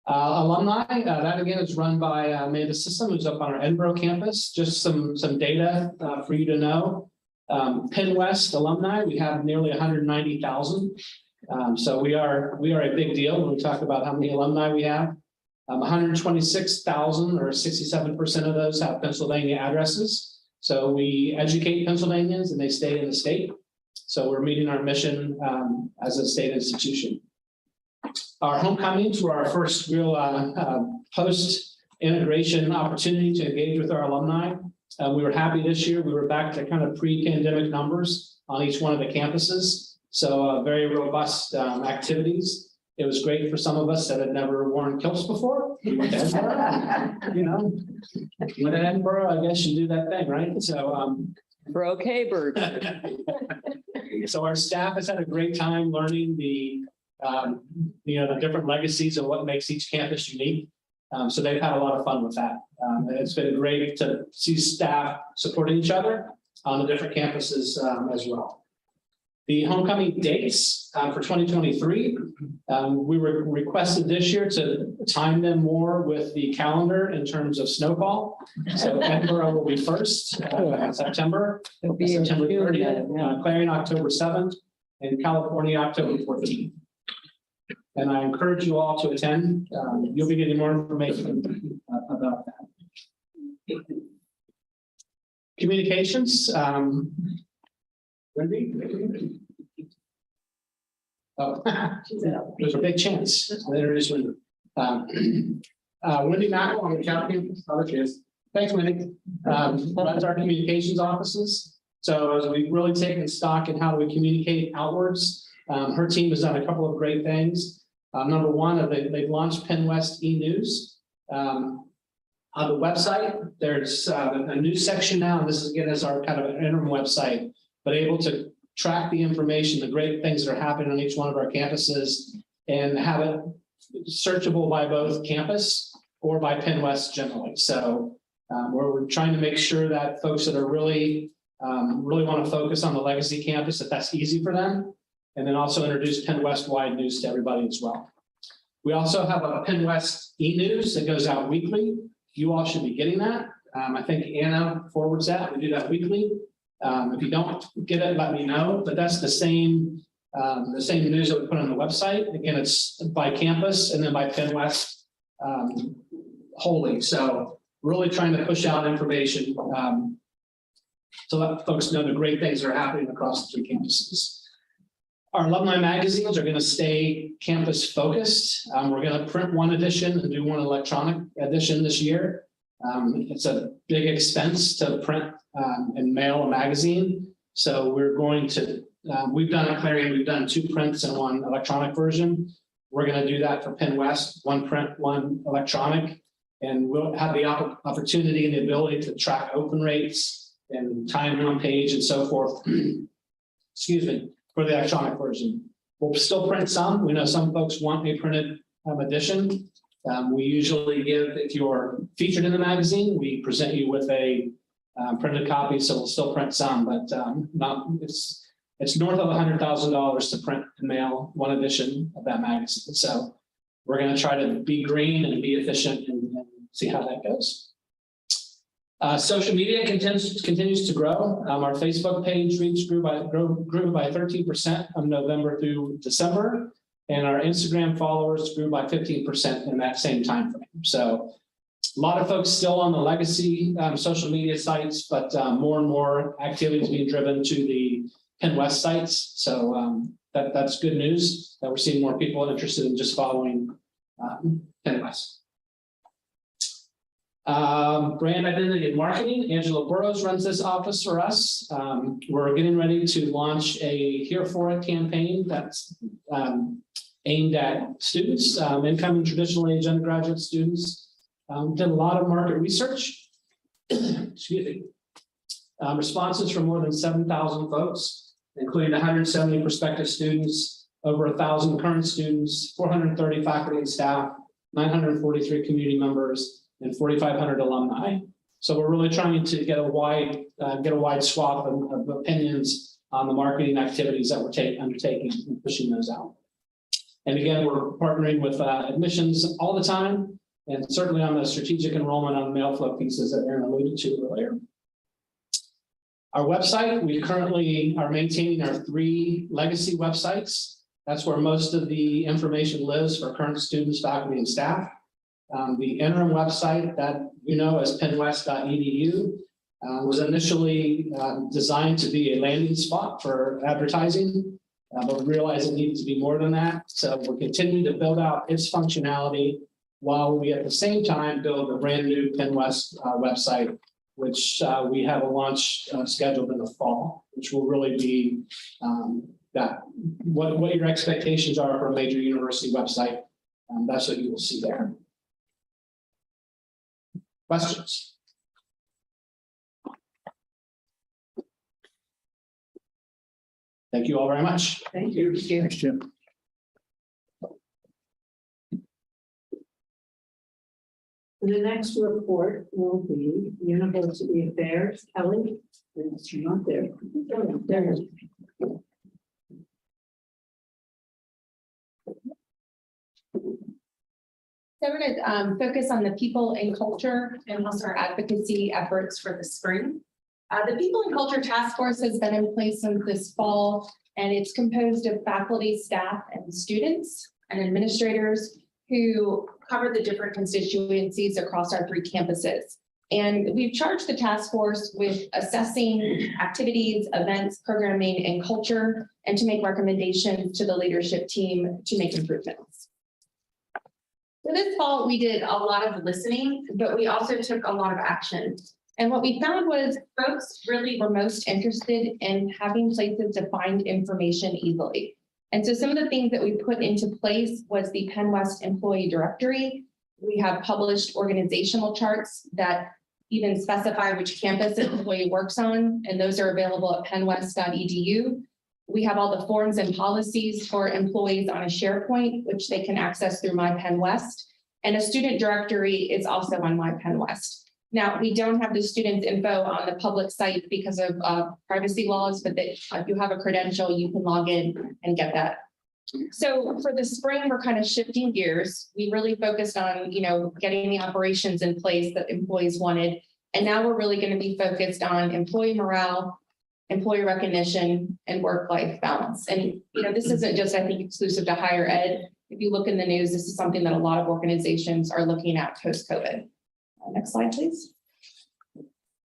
Alumni, that again is run by Amanda System, who's up on our Edinburgh campus. Just some data for you to know. Penn West alumni, we have nearly 190,000. So we are a big deal when we talk about how many alumni we have. 126,000 or 67% of those have Pennsylvania addresses. So we educate Pennsylvanians and they stay in the state. So we're meeting our mission as a state institution. Our homecomings were our first real post-integration opportunity to engage with our alumni. We were happy this year. We were back to kind of pre-pandemic numbers on each one of the campuses. So very robust activities. It was great for some of us that had never worn kilts before. You know, when in Edinburgh, I guess you do that thing, right? So brocade bird. So our staff has had a great time learning the different legacies of what makes each campus unique. So they've had a lot of fun with that. It's been great to see staff supporting each other on the different campuses as well. The homecoming dates for 2023, we were requested this year to time them more with the calendar in terms of snowfall. So Edinburgh will be first in September. It'll be in September June, 30th, yeah. Clarion October 7th, and California October 14th. And I encourage you all to attend. You'll be getting more information about that. Communications. Wendy? Oh, there's a big chance. There is Wendy. Wendy Mackel on the county campus. Other chance. Thanks, Wendy. Runs our communications offices. So as we've really taken stock in how do we communicate outwards, her team has done a couple of great things. Number one, they've launched Penn West e-News. On the website, there's a news section now, and this is again as our kind of an interim website, but able to track the information, the great things that are happening on each one of our campuses, and have it searchable by both campus or by Penn West generally. So we're trying to make sure that folks that are really want to focus on the legacy campus, that's easy for them. And then also introduce Penn West wide news to everybody as well. We also have a Penn West e-News that goes out weekly. You all should be getting that. I think Anna forwards that. We do that weekly. If you don't get it, let me know. But that's the same news that we put on the website. Again, it's by campus and then by Penn West wholly. So really trying to push out information to let folks know the great things that are happening across the three campuses. Our alumni magazines are going to stay campus focused. We're going to print one edition and do one electronic edition this year. It's a big expense to print and mail a magazine. So we're going to, we've done at Clarion, we've done 2 prints and 1 electronic version. We're going to do that for Penn West, 1 print, 1 electronic. And we'll have the opportunity and the ability to track open rates and time on page and so forth. Excuse me. For the electronic version. We'll still print some. We know some folks want a printed edition. We usually give, if you're featured in the magazine, we present you with a printed copy, so we'll still print some, but it's north of $100,000 to print and mail 1 edition of that magazine. So we're going to try to be green and be efficient and see how that goes. Social media continues to grow. Our Facebook page reach grew by 13% from November through December, and our Instagram followers grew by 15% in that same time frame. So A lot of folks still on the legacy social media sites, but more and more activities being driven to the Penn West sites. So that's good news that we're seeing more people interested in just following Penn West. Brand identity and marketing. Angela Burrows runs this office for us. We're getting ready to launch a Here For It campaign that's aimed at students, incoming traditional age undergraduate students. Did a lot of market research. Excuse me. Responses from more than 7,000 folks, including 170 prospective students, over 1,000 current students, 430 faculty and staff, 943 community members, and 4,500 alumni. So we're really trying to get a wide swath of opinions on the marketing activities that we're undertaking and pushing those out. And again, we're partnering with admissions all the time, and certainly on the strategic enrollment on the mail flow pieces that Aaron alluded to earlier. Our website, we currently are maintaining our 3 legacy websites. That's where most of the information lives for current students, faculty, and staff. The interim website that you know as pennwest.edu was initially designed to be a landing spot for advertising, but we realized it needed to be more than that. So we're continuing to build out its functionality while we at the same time build a brand new Penn West website, which we have a launch scheduled in the fall, which will really be what your expectations are for a major university website. That's what you will see there. Questions? Thank you all very much. Thank you. Thanks, Jim. The next report will be University Affairs. Kelly, it's not there. There. So we're going to focus on the people and culture and also our advocacy efforts for the spring. The People and Culture Task Force has been in place since this fall, and it's composed of faculty, staff, and students and administrators who cover the different constituencies across our 3 campuses. And we've charged the task force with assessing activities, events, programming, and culture, and to make recommendations to the leadership team to make improvements. So this fall, we did a lot of listening, but we also took a lot of action. And what we found was folks really were most interested in having places to find information easily. And so some of the things that we put into place was the Penn West Employee Directory. We have published organizational charts that even specify which campus an employee works on, and those are available at pennwest.edu. We have all the forms and policies for employees on a SharePoint, which they can access through My Penn West. And a student directory is also on My Penn West. Now, we don't have the students' info on the public site because of privacy laws, but if you have a credential, you can log in and get that. So for the spring, we're kind of shifting gears. We really focused on, getting the operations in place that employees wanted. And now we're really going to be focused on employee morale, employee recognition, and work-life balance. And, this isn't just, I think, exclusive to higher ed. If you look in the news, this is something that a lot of organizations are looking at post-COVID. Next slide, please.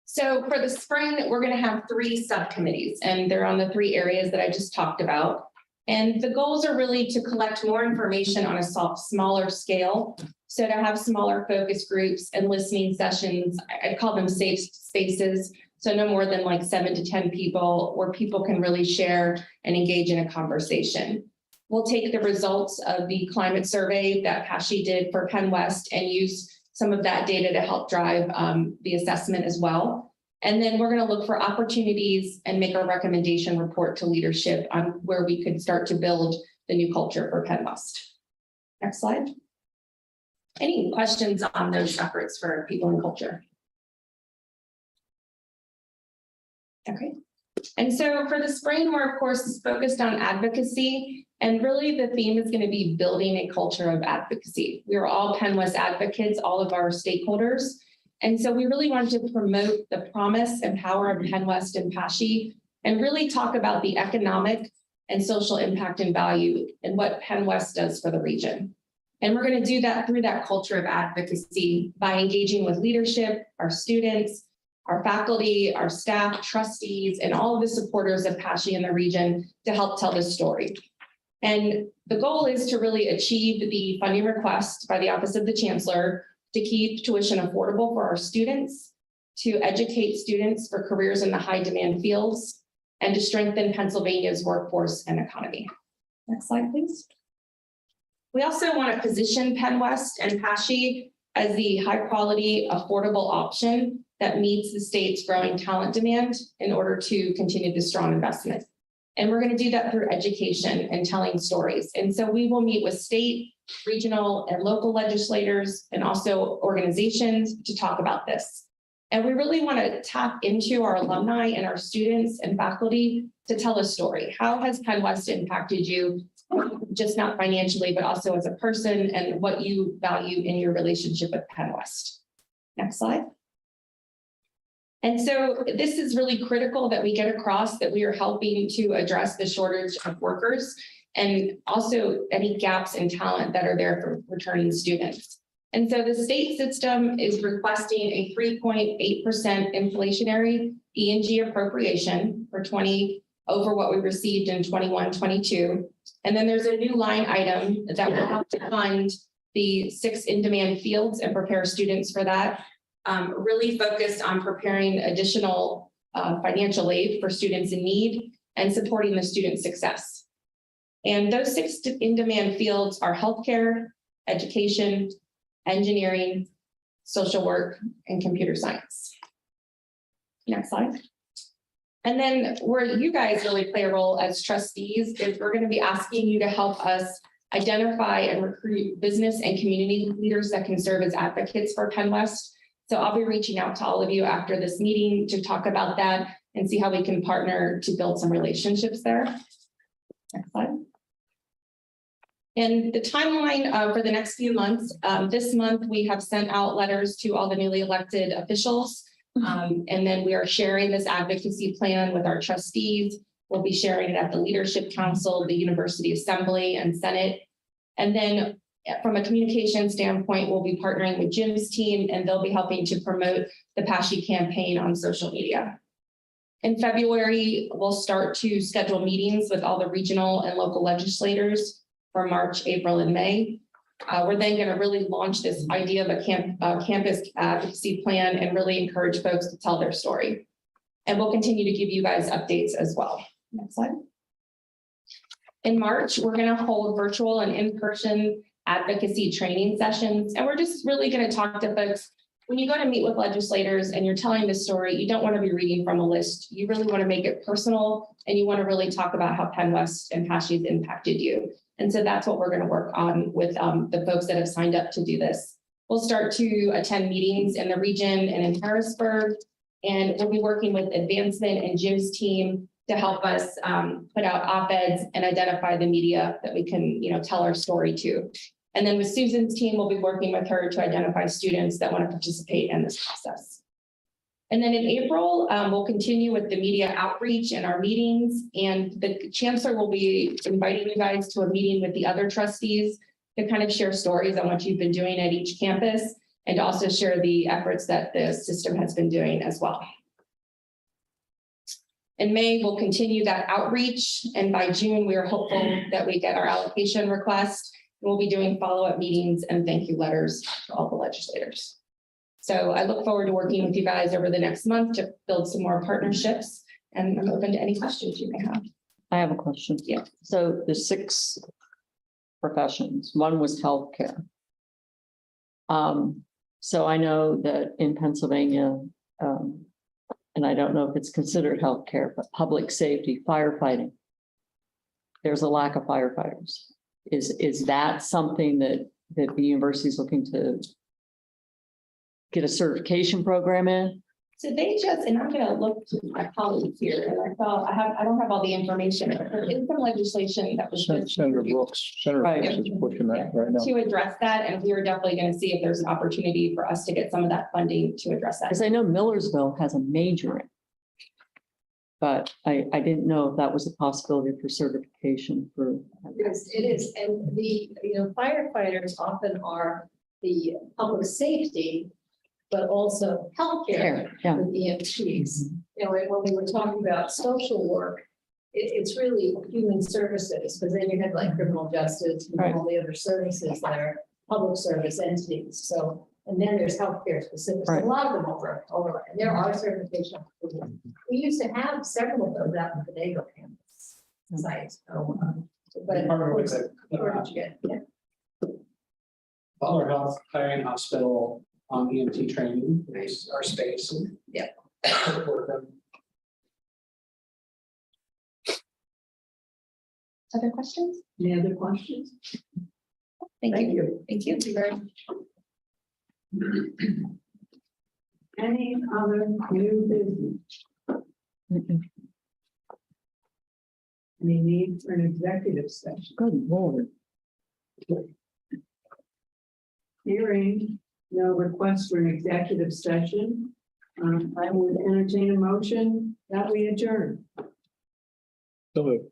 So for the spring, we're going to have 3 subcommittees, and they're on the 3 areas that I just talked about. And the goals are really to collect more information on a smaller scale. So to have smaller focus groups and listening sessions, I call them safe spaces. So no more than like 7 to 10 people where people can really share and engage in a conversation. We'll take the results of the climate survey that PASHI did for Penn West and use some of that data to help drive the assessment as well. And then we're going to look for opportunities and make a recommendation report to leadership on where we could start to build the new culture for Penn West. Next slide. Any questions on those efforts for people and culture? Okay. And so for the spring, we're of course focused on advocacy. And really the theme is going to be building a culture of advocacy. We are all Penn West advocates, all of our stakeholders. And so we really wanted to promote the promise and power of Penn West and PASHI and really talk about the economic and social impact and value and what Penn West does for the region. And we're going to do that through that culture of advocacy by engaging with leadership, our students, our faculty, our staff, trustees, and all of the supporters of PASSHE in the region to help tell this story. And the goal is to really achieve the funding request by the Office of the Chancellor to keep tuition affordable for our students, to educate students for careers in the high demand fields, and to strengthen Pennsylvania's workforce and economy. Next slide, please. We also want to position Penn West and PASSHE as the high quality, affordable option that meets the state's growing talent demand in order to continue the strong investment. And we're going to do that through education and telling stories. And so we will meet with state, regional, and local legislators and also organizations to talk about this. And we really want to tap into our alumni and our students and faculty to tell a story. How has Penn West impacted you, just not financially, but also as a person, and what you value in your relationship with Penn West? Next slide. And so this is really critical that we get across that we are helping to address the shortage of workers and also any gaps in talent that are there for returning students. And so the state system is requesting a 3.8% inflationary E&G appropriation for over what we received in 21-22. And then there's a new line item that will help to fund the 6 in-demand fields and prepare students for that. Really focused on preparing additional financial aid for students in need and supporting the student success. And those 6 in-demand fields are healthcare, education, engineering, social work, and computer science. Next slide. And then where you guys really play a role as trustees is we're going to be asking you to help us identify and recruit business and community leaders that can serve as advocates for Penn West. So I'll be reaching out to all of you after this meeting to talk about that and see how we can partner to build some relationships there. Next slide. And the timeline for the next few months, this month we have sent out letters to all the newly elected officials. And then we are sharing this advocacy plan with our trustees. We'll be sharing it at the Leadership Council, the University Assembly, and Senate. And then from a communication standpoint, we'll be partnering with Jim's team, and they'll be helping to promote the PASSHE campaign on social media. In February, we'll start to schedule meetings with all the regional and local legislators for March, April, and May. We're then going to really launch this idea of a campus advocacy plan and really encourage folks to tell their story. And we'll continue to give you guys updates as well. Next slide. In March, we're going to hold virtual and in-person advocacy training sessions. And we're just really going to talk to folks. When you go to meet with legislators and you're telling the story, you don't want to be reading from a list. You really want to make it personal, and you want to really talk about how Penn West and PASSHE has impacted you. And so that's what we're going to work on with the folks that have signed up to do this. We'll start to attend meetings in the region and in Harrisburg, and we'll be working with Advancement and Jim's team to help us put out op-eds and identify the media that we can, tell our story to. And then with Susan's team, we'll be working with her to identify students that want to participate in this process. And then in April, we'll continue with the media outreach and our meetings, and the chancellor will be inviting you guys to a meeting with the other trustees to kind of share stories on what you've been doing at each campus and also share the efforts that the system has been doing as well. In May, we'll continue that outreach, and by June, we are hopeful that we get our allocation request. We'll be doing follow-up meetings and thank you letters to all the legislators. So I look forward to working with you guys over the next month to build some more partnerships, and I'm open to any questions you may have. I have a question. Yeah. So the 6 professions, one was healthcare. So I know that in Pennsylvania, and I don't know if it's considered healthcare, but public safety, firefighting, there's a lack of firefighters. Is that something that the university is looking to get a certification program in? So they just, and I'm going to look to my colleagues here, and I don't have all the information, but there is some legislation that was Senator Brooks is pushing that right now to address that, and we are definitely going to see if there's an opportunity for us to get some of that funding to address that. Because I know Millersville has a major in. but I didn't know if that was a possibility for certification for. Yes, it is. And the, firefighters often are the public safety, but also healthcare Yeah. with EMTs. When we were talking about social work, it's really human services, because then you have like criminal justice and Right. all the other services that are public service entities. So, and then there's healthcare specific. So Right. a lot of them overlap. And there are certification. We used to have several of those out in the Bodego campus sites. But Part of it's where did you get? Yeah. Butler Health Hiring Hospital on EMT training, is our space. Yeah. Work them. Other questions? Any other questions? Thank you. Thank you. Thank you very much. Any other new business? Mm-mm. Any need for an executive session? Good Lord. Hearing no request for an executive session, I would entertain a motion that we adjourn. So moved.